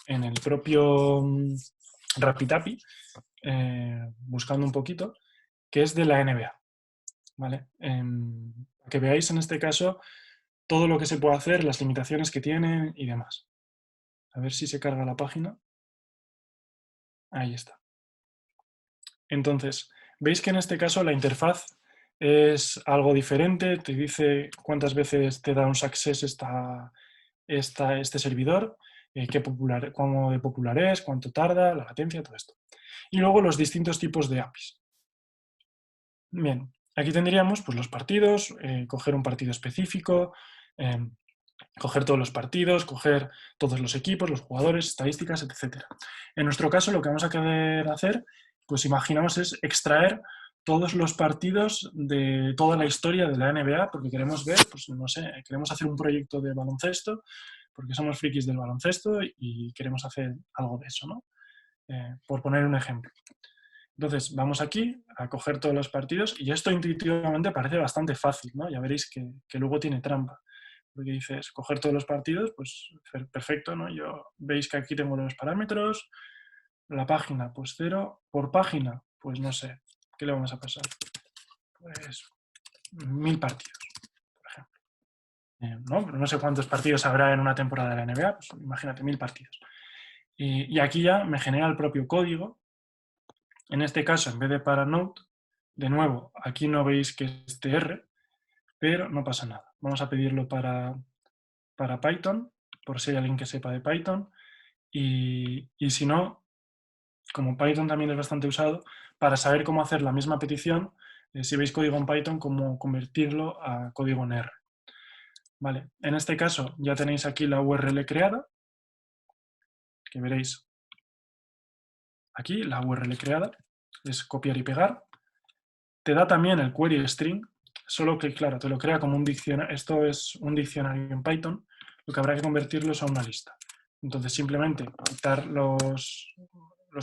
el propio RapidAPI, buscando un poquito, que es de la NBA. ¿Vale? Que veáis en este caso todo lo que se puede hacer, las limitaciones que tiene y demás. A ver si se carga la página. Ahí está. Entonces, veis que en este caso la interfaz es algo diferente, te dice cuántas veces te da un success este servidor, cómo de popular es, cuánto tarda, la latencia, todo esto. Y luego los distintos tipos de APIs. Bien, aquí tendríamos pues, los partidos, coger un partido específico, coger todos los partidos, coger todos los equipos, los jugadores, estadísticas, etc. En nuestro caso lo que vamos a querer hacer, pues imaginamos, es extraer todos los partidos de toda la historia de la NBA, porque queremos ver, pues no sé, queremos hacer un proyecto de baloncesto, porque somos frikis del baloncesto y queremos hacer algo de eso, ¿no? Por poner un ejemplo. Entonces, vamos aquí a coger todos los partidos y esto intuitivamente parece bastante fácil, ¿no? Ya veréis que luego tiene trampa. Porque dices, coger todos los partidos, pues perfecto, ¿no? Veis que aquí tengo los parámetros, la página, pues 0. Por página, pues no sé, ¿qué le vamos a pasar? Pues 1000 partidos, por ejemplo. No sé cuántos partidos habrá en una temporada de la NBA, pues imagínate, 1000 partidos. Y aquí ya me genera el propio código. En este caso, en vez de para Node, de nuevo, aquí no veis que es TR, pero no pasa nada. Vamos a pedirlo para Python, por si hay alguien que sepa de Python. Y si no, como Python también es bastante usado, para saber cómo hacer la misma petición, si veis código en Python, cómo convertirlo a código en R. Vale, en este caso ya tenéis aquí la URL creada. que veréis aquí, la URL creada, es copiar y pegar. Te da también el query string, solo que, claro, te lo crea como un diccionario. Esto es un diccionario en Python, lo que habrá que convertirlo es a una lista. Entonces, simplemente quitar los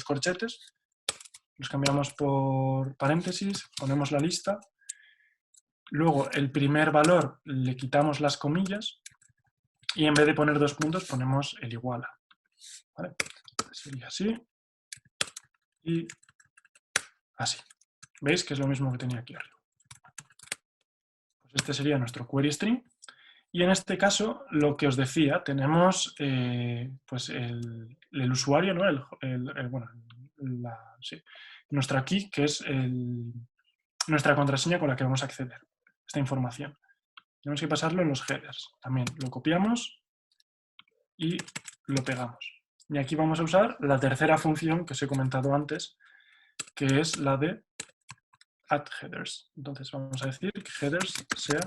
corchetes, los cambiamos por paréntesis, ponemos la lista. Luego, el primer valor le quitamos las comillas y en vez de poner 2 puntos, ponemos el igual a. ¿Vale? Sería así y así. ¿Veis que es lo mismo que tenía aquí arriba? Pues este sería nuestro query string. Y en este caso, lo que os decía, tenemos pues el usuario, ¿no? Bueno, sí, nuestra key, que es nuestra contraseña con la que vamos a acceder a esta información. Tenemos que pasarlo en los headers. También lo copiamos y lo pegamos. Y aquí vamos a usar la tercera función que os he comentado antes, que es la de addHeaders. Entonces vamos a decir que headers sea,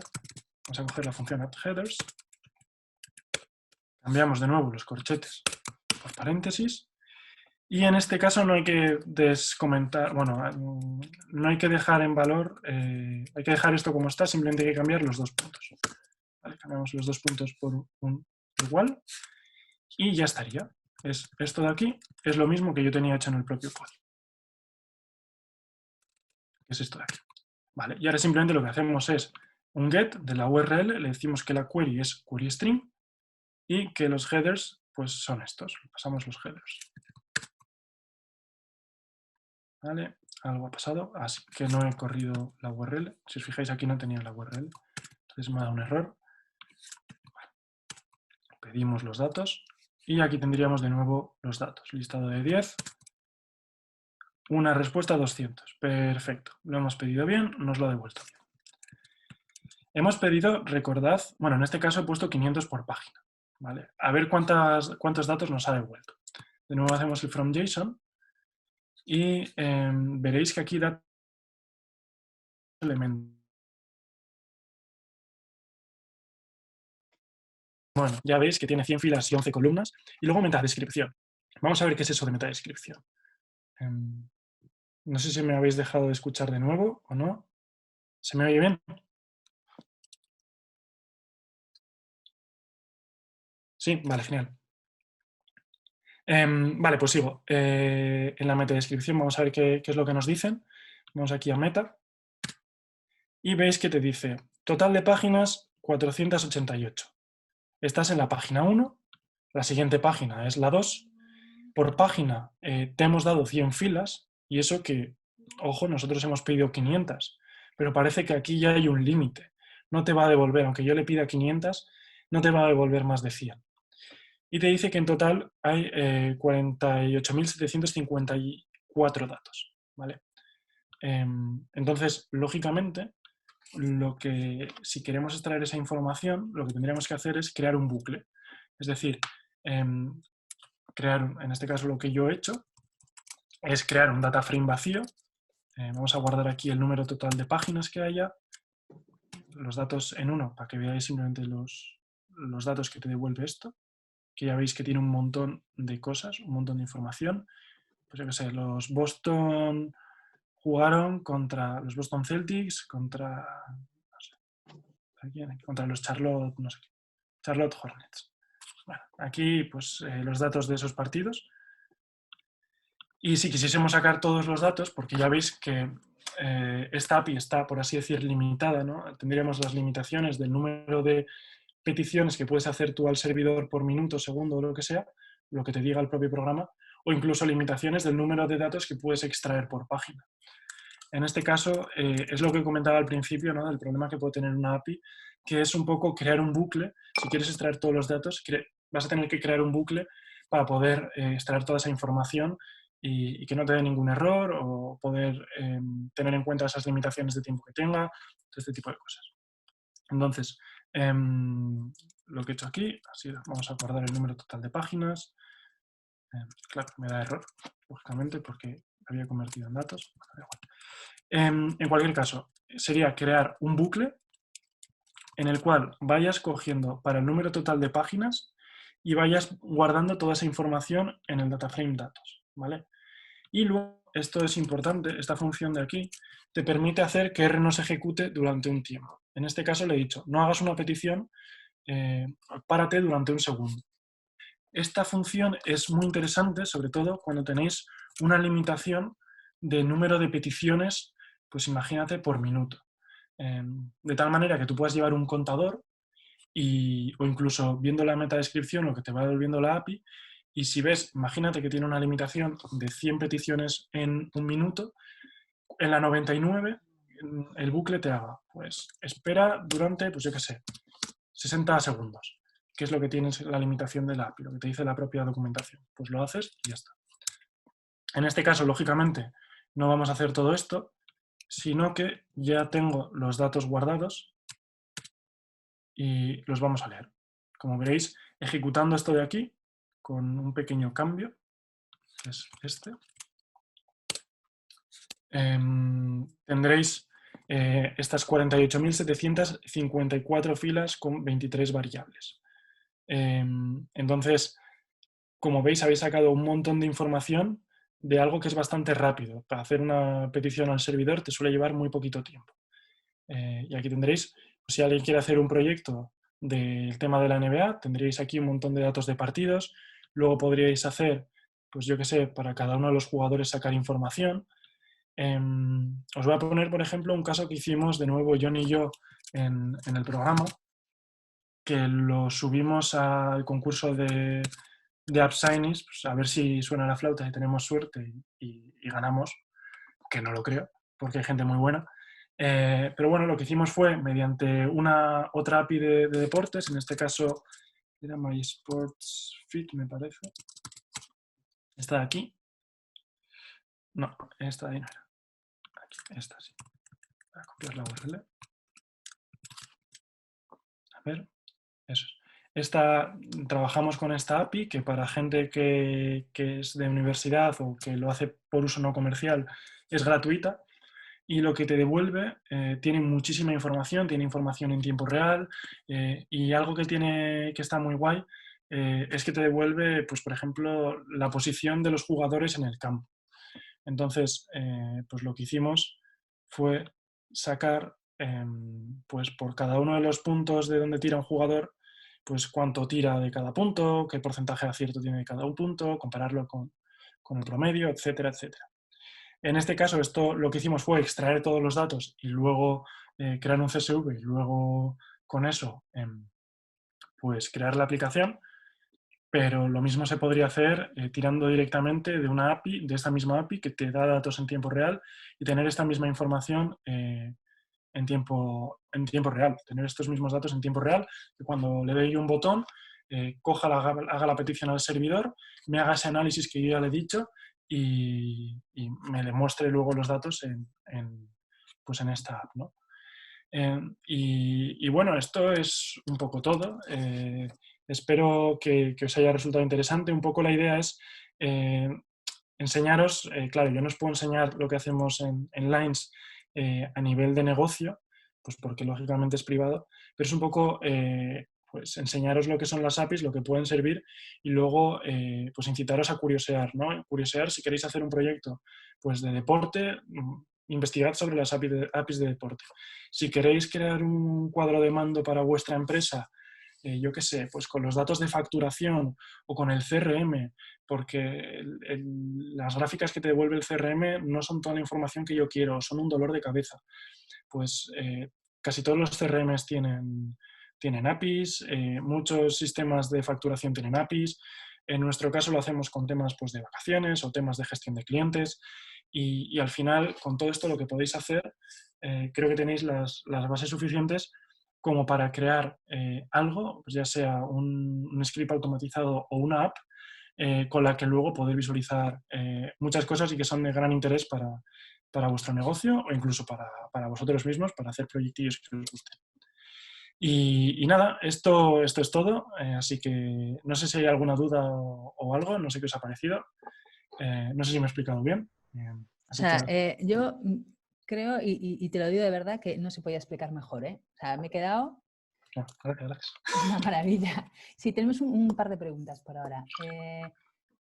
vamos a coger la función addHeaders, cambiamos de nuevo los corchetes por paréntesis y en este caso no hay que descomentar, bueno, no hay que dejar en valor, hay que dejar esto como está, simplemente hay que cambiar los 2 puntos. Vale, cambiamos los 2 puntos por un igual y ya estaría. Esto de aquí es lo mismo que yo tenía hecho en el propio código. Es esto de aquí. Vale, y ahora simplemente lo que hacemos es un get de la URL, le decimos que la query es query string y que los headers pues son estos. Pasamos los headers. Vale, algo ha pasado, así que no he corrido la URL. Si os fijáis aquí no tenía la URL, entonces me ha dado un error. Vale. Pedimos los datos y aquí tendríamos de nuevo los datos. Listado de 10. Una respuesta 200. Perfecto. Lo hemos pedido bien, nos lo ha devuelto bien. Hemos pedido, recordad, bueno, en este caso he puesto 500 por página. ¿Vale? A ver cuántos datos nos ha devuelto. De nuevo hacemos el from JSON y veréis que aquí da elementos. Bueno, ya veis que tiene 100 filas y 11 columnas. Y luego metadescripción. Vamos a ver qué es eso de metadescripción. No sé si me habéis dejado de escuchar de nuevo o no. ¿Se me oye bien? Sí, vale, genial. Vale, pues sigo. En la metadescripción vamos a ver qué es lo que nos dicen. Vamos aquí a meta. Y veis que te dice, total de páginas 488. Estás en la página 1, la siguiente página es la 2. Por página te hemos dado 100 filas y eso que, ojo, nosotros hemos pedido 500, pero parece que aquí ya hay un límite. No te va a devolver, aunque yo le pida 500, no te va a devolver más de 100. Y te dice que en total hay 48.754 datos. ¿Vale? Entonces, lógicamente, si queremos extraer esa información, lo que tendríamos que hacer es crear un bucle. Es decir, crear, en este caso lo que yo he hecho, es crear un data frame vacío. Vamos a guardar aquí el número total de páginas que haya, los datos en uno, para que veáis simplemente los datos que te devuelve esto, que ya veis que tiene un montón de cosas, un montón de información. Pues yo qué sé, los Boston jugaron contra los Boston Celtics, contra los Charlotte, no sé qué, Charlotte Hornets. Bueno, aquí pues los datos de esos partidos. Y si quisiésemos sacar todos los datos, porque ya veis que esta API está, por así decir, limitada, ¿no? Tendríamos las limitaciones del número de peticiones que puedes hacer tú al servidor por minuto, segundo o lo que sea, lo que te diga el propio programa, o incluso limitaciones del número de datos que puedes extraer por página. En este caso, es lo que comentaba al principio, ¿no? Del problema que puede tener una API, que es un poco crear un bucle. Si quieres extraer todos los datos, vas a tener que crear un bucle para poder extraer toda esa información y que no te dé ningún error o poder tener en cuenta esas limitaciones de tiempo que tenga, todo este tipo de cosas. Entonces, lo que he hecho aquí ha sido, vamos a guardar el número total de páginas. Claro, me da error, lógicamente, porque había convertido en datos. En cualquier caso, sería crear un bucle en el cual vayas cogiendo para el número total de páginas y vayas guardando toda esa información en el DataFrame datos, ¿vale? Y luego, esto es importante, esta función de aquí te permite hacer que R no se ejecute durante un tiempo. En este caso le he dicho, no hagas una petición, párate durante un segundo. Esta función es muy interesante, sobre todo cuando tenéis una limitación de número de peticiones, pues imagínate por minuto. De tal manera que tú puedas llevar un contador o incluso viendo la metadescripción o que te va devolviendo la API, y si ves, imagínate que tiene una limitación de 100 peticiones en un minuto, en la 99 el bucle te haga, pues espera durante, pues yo qué sé, 60 segundos, que es lo que tienes la limitación de la API, lo que te dice la propia documentación. Pues lo haces y ya está. En este caso, lógicamente, no vamos a hacer todo esto, sino que ya tengo los datos guardados y los vamos a leer. Como veréis, ejecutando esto de aquí, con un pequeño cambio, que es este, tendréis estas 48.754 filas con 23 variables. Entonces, como veis, habéis sacado un montón de información de algo que es bastante rápido. Para hacer una petición al servidor te suele llevar muy poquito tiempo. Y aquí tendréis, pues, si alguien quiere hacer un proyecto del tema de la NBA, tendréis aquí un montón de datos de partidos. Luego podríais hacer, pues yo qué sé, para cada uno de los jugadores sacar información. Os voy a poner, por ejemplo, un caso que hicimos de nuevo John y yo en el programa, que lo subimos al concurso de AppSignis, pues a ver si suena la flauta y tenemos suerte y ganamos, que no lo creo, porque hay gente muy buena. Pero bueno, lo que hicimos fue, mediante otra API de deportes, en este caso era MySportsFit, me parece. Esta de aquí. No, esta de ahí no era. Aquí, esta sí. Voy a copiar la URL. A ver, eso es. Trabajamos con esta API que para gente que es de universidad o que lo hace por uso no comercial es gratuita, y lo que te devuelve tiene muchísima información, tiene información en tiempo real, y algo que está muy guay es que te devuelve, pues por ejemplo, la posición de los jugadores en el campo. Entonces, pues lo que hicimos fue sacar, pues por cada uno de los puntos de donde tira un jugador, pues cuánto tira de cada punto, qué porcentaje de acierto tiene de cada un punto, compararlo con el promedio, etcétera, etcétera. En este caso, esto lo que hicimos fue extraer todos los datos y luego crear un CSV y luego con eso pues crear la aplicación, pero lo mismo se podría hacer tirando directamente de una API, de esta misma API que te da datos en tiempo real, y tener esta misma información en tiempo real, tener estos mismos datos en tiempo real, que cuando le doy un botón, haga la petición al servidor, me haga ese análisis que yo ya le he dicho y me demuestre luego los datos pues en esta app, ¿no? Y bueno, esto es un poco todo. Espero que os haya resultado interesante. Un poco la idea es enseñaros, claro, yo no os puedo enseñar lo que hacemos en Lines a nivel de negocio, pues porque lógicamente es privado, pero es un poco pues enseñaros lo que son las APIs, lo que pueden servir, y luego pues incitaros a curiosear, ¿no? Curiosear si queréis hacer un proyecto pues de deporte, investigad sobre las APIs de deporte. Si queréis crear un cuadro de mando para vuestra empresa, yo qué sé, pues con los datos de facturación o con el CRM, porque las gráficas que te devuelve el CRM no son toda la información que yo quiero, son un dolor de cabeza. Pues casi todos los CRMs tienen APIs, muchos sistemas de facturación tienen APIs. En nuestro caso lo hacemos con temas pues, de vacaciones o temas de gestión de clientes, y al final con todo esto lo que podéis hacer, creo que tenéis las bases suficientes como para crear algo, pues ya sea un script automatizado o una app, con la que luego poder visualizar muchas cosas y que son de gran interés para vuestro negocio o incluso para vosotros mismos, para hacer proyectillos que os gusten. Y nada, esto es todo, así que no sé si hay alguna duda o algo, no sé qué os ha parecido, no sé si me he explicado bien. O sea, yo creo, y te lo digo de verdad, que no se podía explicar mejor, ¿eh? O sea, me he quedado Gracias. Una maravilla. Sí, tenemos un par de preguntas por ahora.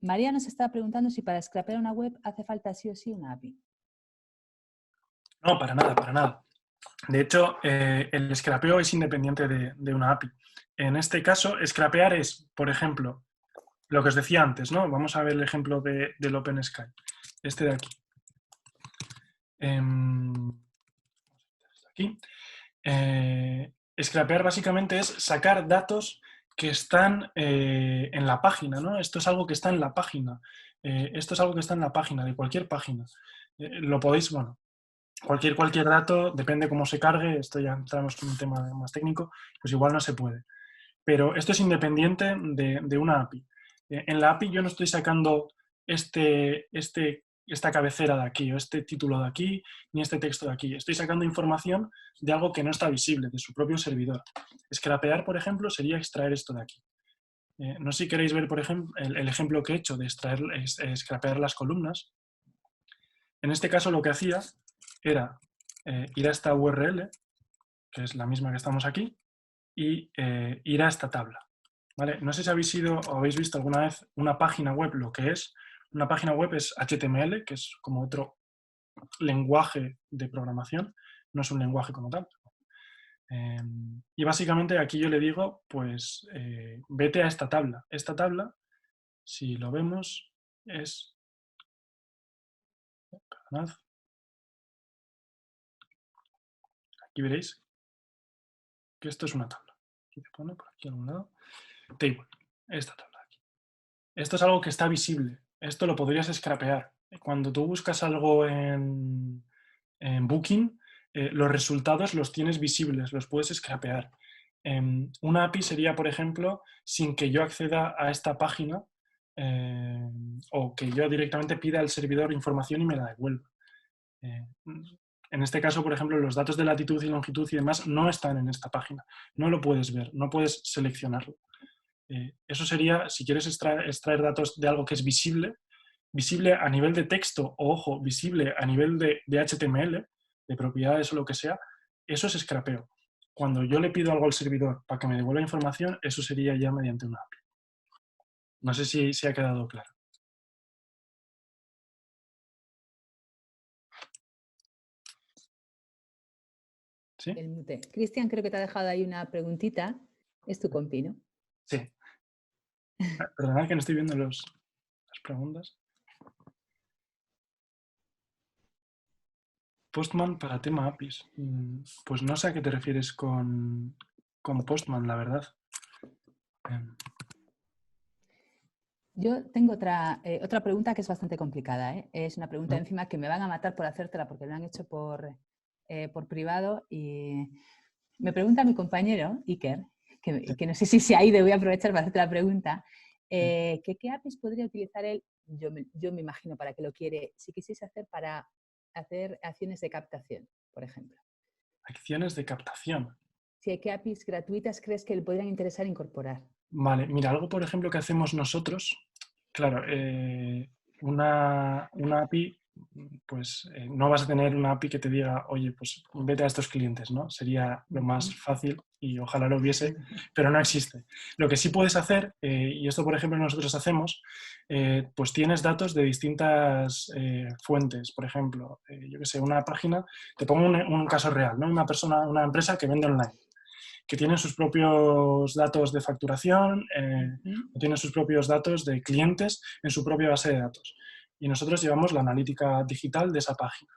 María nos está preguntando si para scrapear una web hace falta sí o sí una API. No, para nada, para nada. De hecho, el scrapeo es independiente de una API. En este caso, scrapear es, por ejemplo, lo que os decía antes, ¿no? Vamos a ver el ejemplo del OpenSky, este de aquí. Aquí. Scrapear básicamente es sacar datos que están en la página, ¿no? Esto es algo que está en la página. Esto es algo que está en la página, de cualquier página. Lo podéis, bueno, cualquier dato, depende cómo se cargue, esto ya entramos en un tema más técnico, pues igual no se puede. Pero esto es independiente de una API. En la API yo no estoy sacando esta cabecera de aquí, o este título de aquí, ni este texto de aquí. Estoy sacando información de algo que no está visible, de su propio servidor. Scrapear, por ejemplo, sería extraer esto de aquí. No sé si queréis ver, por ejemplo, el ejemplo que he hecho de scrapear las columnas. En este caso lo que hacía era ir a esta URL, que es la misma que estamos aquí, y ir a esta tabla. ¿Vale? No sé si habéis ido o habéis visto alguna vez una página web, lo que es. Una página web es HTML, que es como otro lenguaje de programación, no es un lenguaje como tal. Y básicamente aquí yo le digo, pues vete a esta tabla. Esta tabla, si lo vemos, es... Perdonad. Aquí veréis que esto es una tabla. Aquí te pone por aquí a algún lado. Table, esta tabla de aquí. Esto es algo que está visible. Esto lo podrías scrapear. Cuando tú buscas algo en Booking, los resultados los tienes visibles, los puedes scrapear. Una API sería, por ejemplo, sin que yo acceda a esta página o que yo directamente pida al servidor información y me la devuelva. En este caso, por ejemplo, los datos de latitud y longitud y demás no están en esta página. No lo puedes ver, no puedes seleccionarlo. Eso sería, si quieres extraer datos de algo que es visible, visible a nivel de texto o, ojo, visible a nivel de HTML, de propiedades o lo que sea, eso es scrapeo. Cuando yo le pido algo al servidor para que me devuelva información, eso sería ya mediante una API. No sé si se ha quedado claro. ¿Sí? El mute. Cristian, creo que te ha dejado ahí una preguntita. Es tu compi, ¿no? Sí. Perdonad que no estoy viendo las preguntas. Postman para tema APIs. Pues no sé a qué te refieres con Postman, la verdad. Yo tengo otra pregunta que es bastante complicada. Es una pregunta encima que me van a matar por hacértela porque lo han hecho por privado y me pregunta mi compañero, Iker, que no sé si se ha ido, voy a aprovechar para hacerte la pregunta, que qué APIs podría utilizar él, yo me imagino para qué lo quiere, si quisiese hacer para hacer acciones de captación, por ejemplo. Acciones de captación. Si ¿qué APIs gratuitas crees que le podrían interesar incorporar? Vale, mira, algo por ejemplo que hacemos nosotros, claro, una API, pues no vas a tener una API que te diga, oye, pues vete a estos clientes, ¿no? Sería lo más fácil y ojalá lo hubiese, pero no existe. Lo que sí puedes hacer, y esto por ejemplo nosotros hacemos, pues tienes datos de distintas fuentes, por ejemplo, yo qué sé, una página, te pongo un caso real, ¿no? Una empresa que vende online, que tienen sus propios datos de facturación, tienen sus propios datos de clientes en su propia base de datos. Y nosotros llevamos la analítica digital de esa página.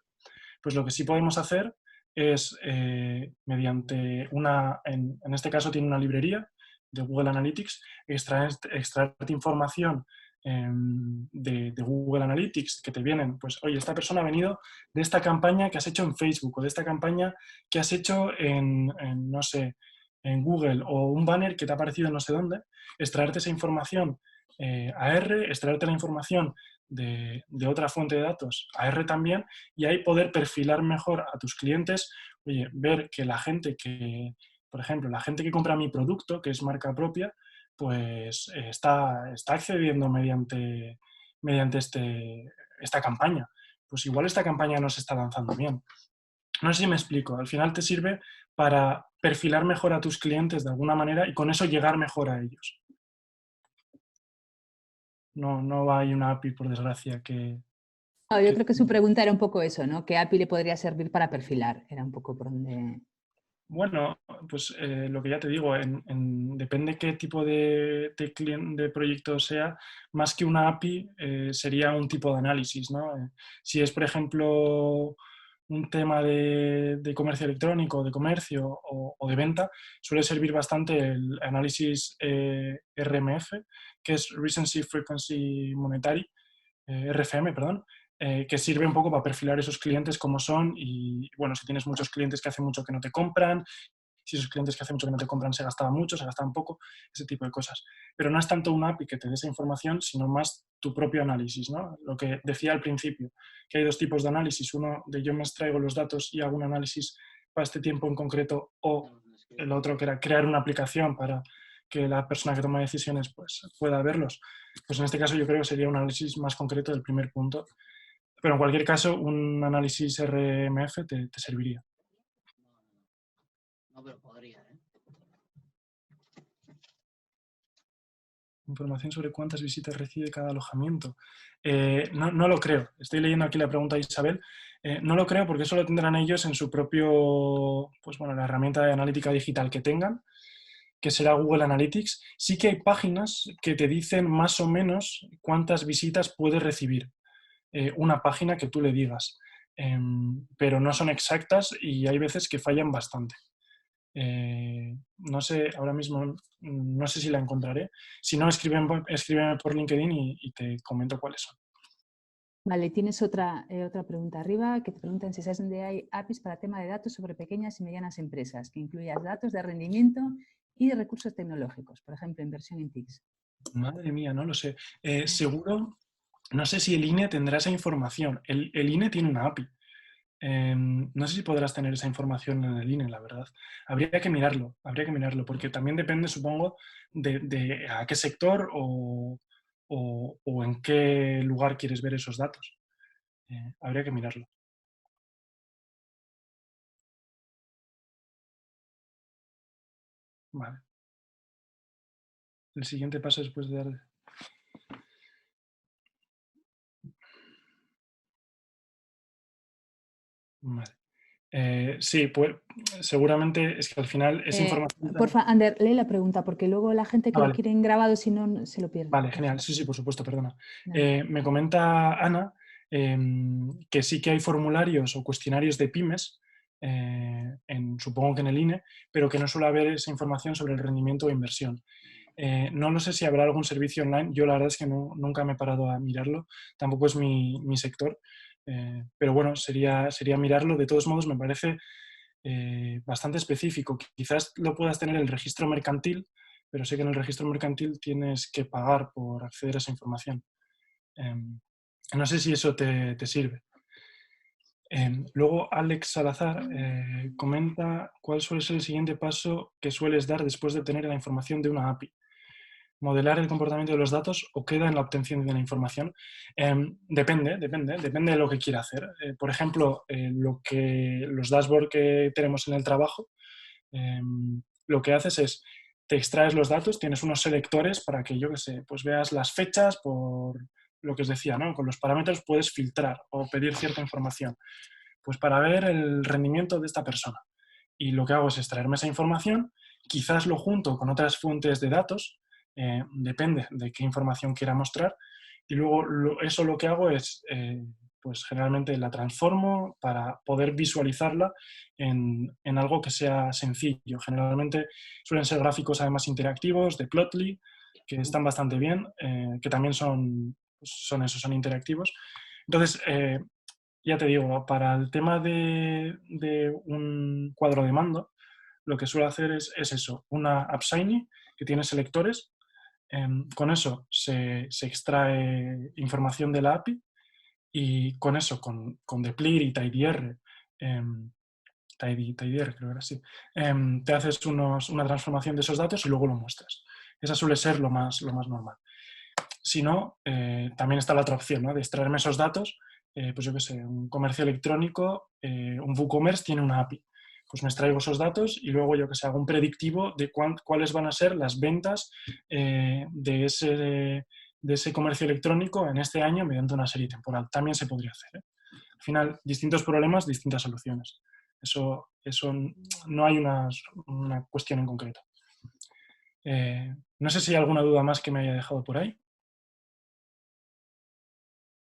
Pues lo que sí podemos hacer es, mediante en este caso tiene una librería de Google Analytics, extraerte información de Google Analytics que te vienen, pues, oye, esta persona ha venido de esta campaña que has hecho en Facebook o de esta campaña que has hecho no sé, en Google o un banner que te ha aparecido en no sé dónde, extraerte esa información a R, extraerte la información de otra fuente de datos a R también y ahí poder perfilar mejor a tus clientes, oye, ver que la gente que, por ejemplo, la gente que compra mi producto, que es marca propia, pues está accediendo mediante esta campaña. Pues igual esta campaña no se está lanzando bien. No sé si me explico. Al final te sirve para perfilar mejor a tus clientes de alguna manera y con eso llegar mejor a ellos. No hay una API, por desgracia, que... Yo creo que su pregunta era un poco eso, ¿no? ¿Qué API le podría servir para perfilar? Era un poco por donde... Bueno, pues lo que ya te digo, depende qué tipo de proyecto sea, más que una API sería un tipo de análisis, ¿no? Si es, por ejemplo, un tema de comercio electrónico, de comercio o de venta, suele servir bastante el análisis RMF, que es Recency Frequency Monetary, RFM, perdón, que sirve un poco para perfilar esos clientes como son y, bueno, si tienes muchos clientes que hace mucho que no te compran, si esos clientes que hace mucho que no te compran se gastaban mucho, se gastaban poco, ese tipo de cosas. Pero no es tanto una API que te dé esa información, sino más tu propio análisis, ¿no? Lo que decía al principio, que hay dos tipos de análisis. Uno de yo me extraigo los datos y hago un análisis para este tiempo en concreto, o el otro que era crear una aplicación para que la persona que toma decisiones pues, pueda verlos. Pues en este caso yo creo que sería un análisis más concreto del primer punto. Pero en cualquier caso, un análisis RMF te serviría. No, pero podría, ¿eh? Información sobre cuántas visitas recibe cada alojamiento. No lo creo. Estoy leyendo aquí la pregunta de Isabel. No lo creo porque eso lo tendrán ellos en su propio, pues bueno, la herramienta de analítica digital que tengan, que será Google Analytics. Sí que hay páginas que te dicen más o menos cuántas visitas puede recibir una página que tú le digas. Pero no son exactas y hay veces que fallan bastante. No sé, ahora mismo no sé si la encontraré. Si no, escríbeme por LinkedIn y te comento cuáles son. Vale, tienes otra pregunta arriba que te preguntan si sabes dónde hay APIs para tema de datos sobre pequeñas y medianas empresas, que incluyas datos de rendimiento y de recursos tecnológicos, por ejemplo, inversión en TICs. Madre mía, no lo sé. Seguro, no sé si el INE tendrá esa información. El INE tiene una API. No sé si podrás tener esa información en el INE, la verdad. Habría que mirarlo, porque también depende, supongo, de a qué sector o en qué lugar quieres ver esos datos. Habría que mirarlo. Vale. El siguiente paso después de dar... Vale. Sí, pues seguramente es que al final es información... Porfa, Ander, lee la pregunta, porque luego la gente que lo vale. quiere en grabado, si no, se lo pierde. Vale, genial. Sí, por supuesto, perdona. Vale. Me comenta Ana que sí que hay formularios o cuestionarios de pymes, supongo que en el INE, pero que no suele haber esa información sobre el rendimiento o inversión. No lo sé si habrá algún servicio online. Yo la verdad es que nunca me he parado a mirarlo. Tampoco es mi sector. Pero bueno, sería mirarlo. De todos modos, me parece bastante específico. Quizás lo puedas tener en el registro mercantil, pero sé que en el registro mercantil tienes que pagar por acceder a esa información. No sé si eso te sirve. Luego Alex Salazar comenta cuál suele ser el siguiente paso que sueles dar después de obtener la información de una API. ¿Modelar el comportamiento de los datos o queda en la obtención de la información? Depende de lo que quiera hacer. Por ejemplo, los dashboards que tenemos en el trabajo, lo que haces es, te extraes los datos, tienes unos selectores para que, yo qué sé, pues veas las fechas por lo que os decía, ¿no? Con los parámetros puedes filtrar o pedir cierta información. Pues para ver el rendimiento de esta persona. Y lo que hago es extraerme esa información, quizás lo junto con otras fuentes de datos, depende de qué información quiera mostrar, y luego eso lo que hago es, pues generalmente la transformo para poder visualizarla en algo que sea sencillo. Generalmente suelen ser gráficos además interactivos de Plotly, que están bastante bien, que también son interactivos. Entonces, ya te digo, para el tema de un cuadro de mando, lo que suelo hacer es eso, una AppShiny que tiene selectores. Con eso se extrae información de la API y con eso, con Deplir y TidyR, TidyR creo que era así, te haces una transformación de esos datos y luego lo muestras. Esa suele ser lo más normal. Si no, también está la otra opción, ¿no? De extraerme esos datos. Pues yo qué sé, un comercio electrónico, un WooCommerce tiene una API. pues me extraigo esos datos y luego yo que sé, hago un predictivo de cuáles van a ser las ventas de ese comercio electrónico en este año mediante una serie temporal. También se podría hacer, ¿eh? Al final, distintos problemas, distintas soluciones. Eso no hay una cuestión en concreto. No sé si hay alguna duda más que me haya dejado por ahí.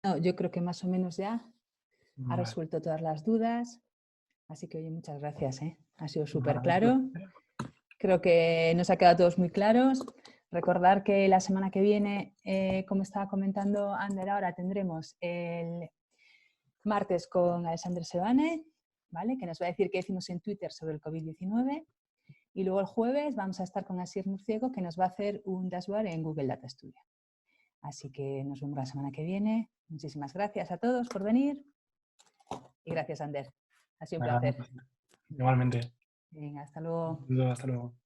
No, yo creo que más o menos ya ha Vale. resuelto todas las dudas. Así que, oye, muchas gracias, ¿eh? Ha sido súper Vale. claro. Creo que nos ha quedado todos muy claros. Recordar que la semana que viene, como estaba comentando Ander, ahora tendremos el martes con Alexander Sebane, ¿vale? Que nos va a decir qué decimos en Twitter sobre el COVID-19. Y luego el jueves vamos a estar con Asier Murciego, que nos va a hacer un dashboard en Google Data Studio. Así que nos vemos la semana que viene. Muchísimas gracias a todos por venir. Y gracias, Ander. Ha sido un placer. Igualmente. Venga, hasta luego. Hasta luego.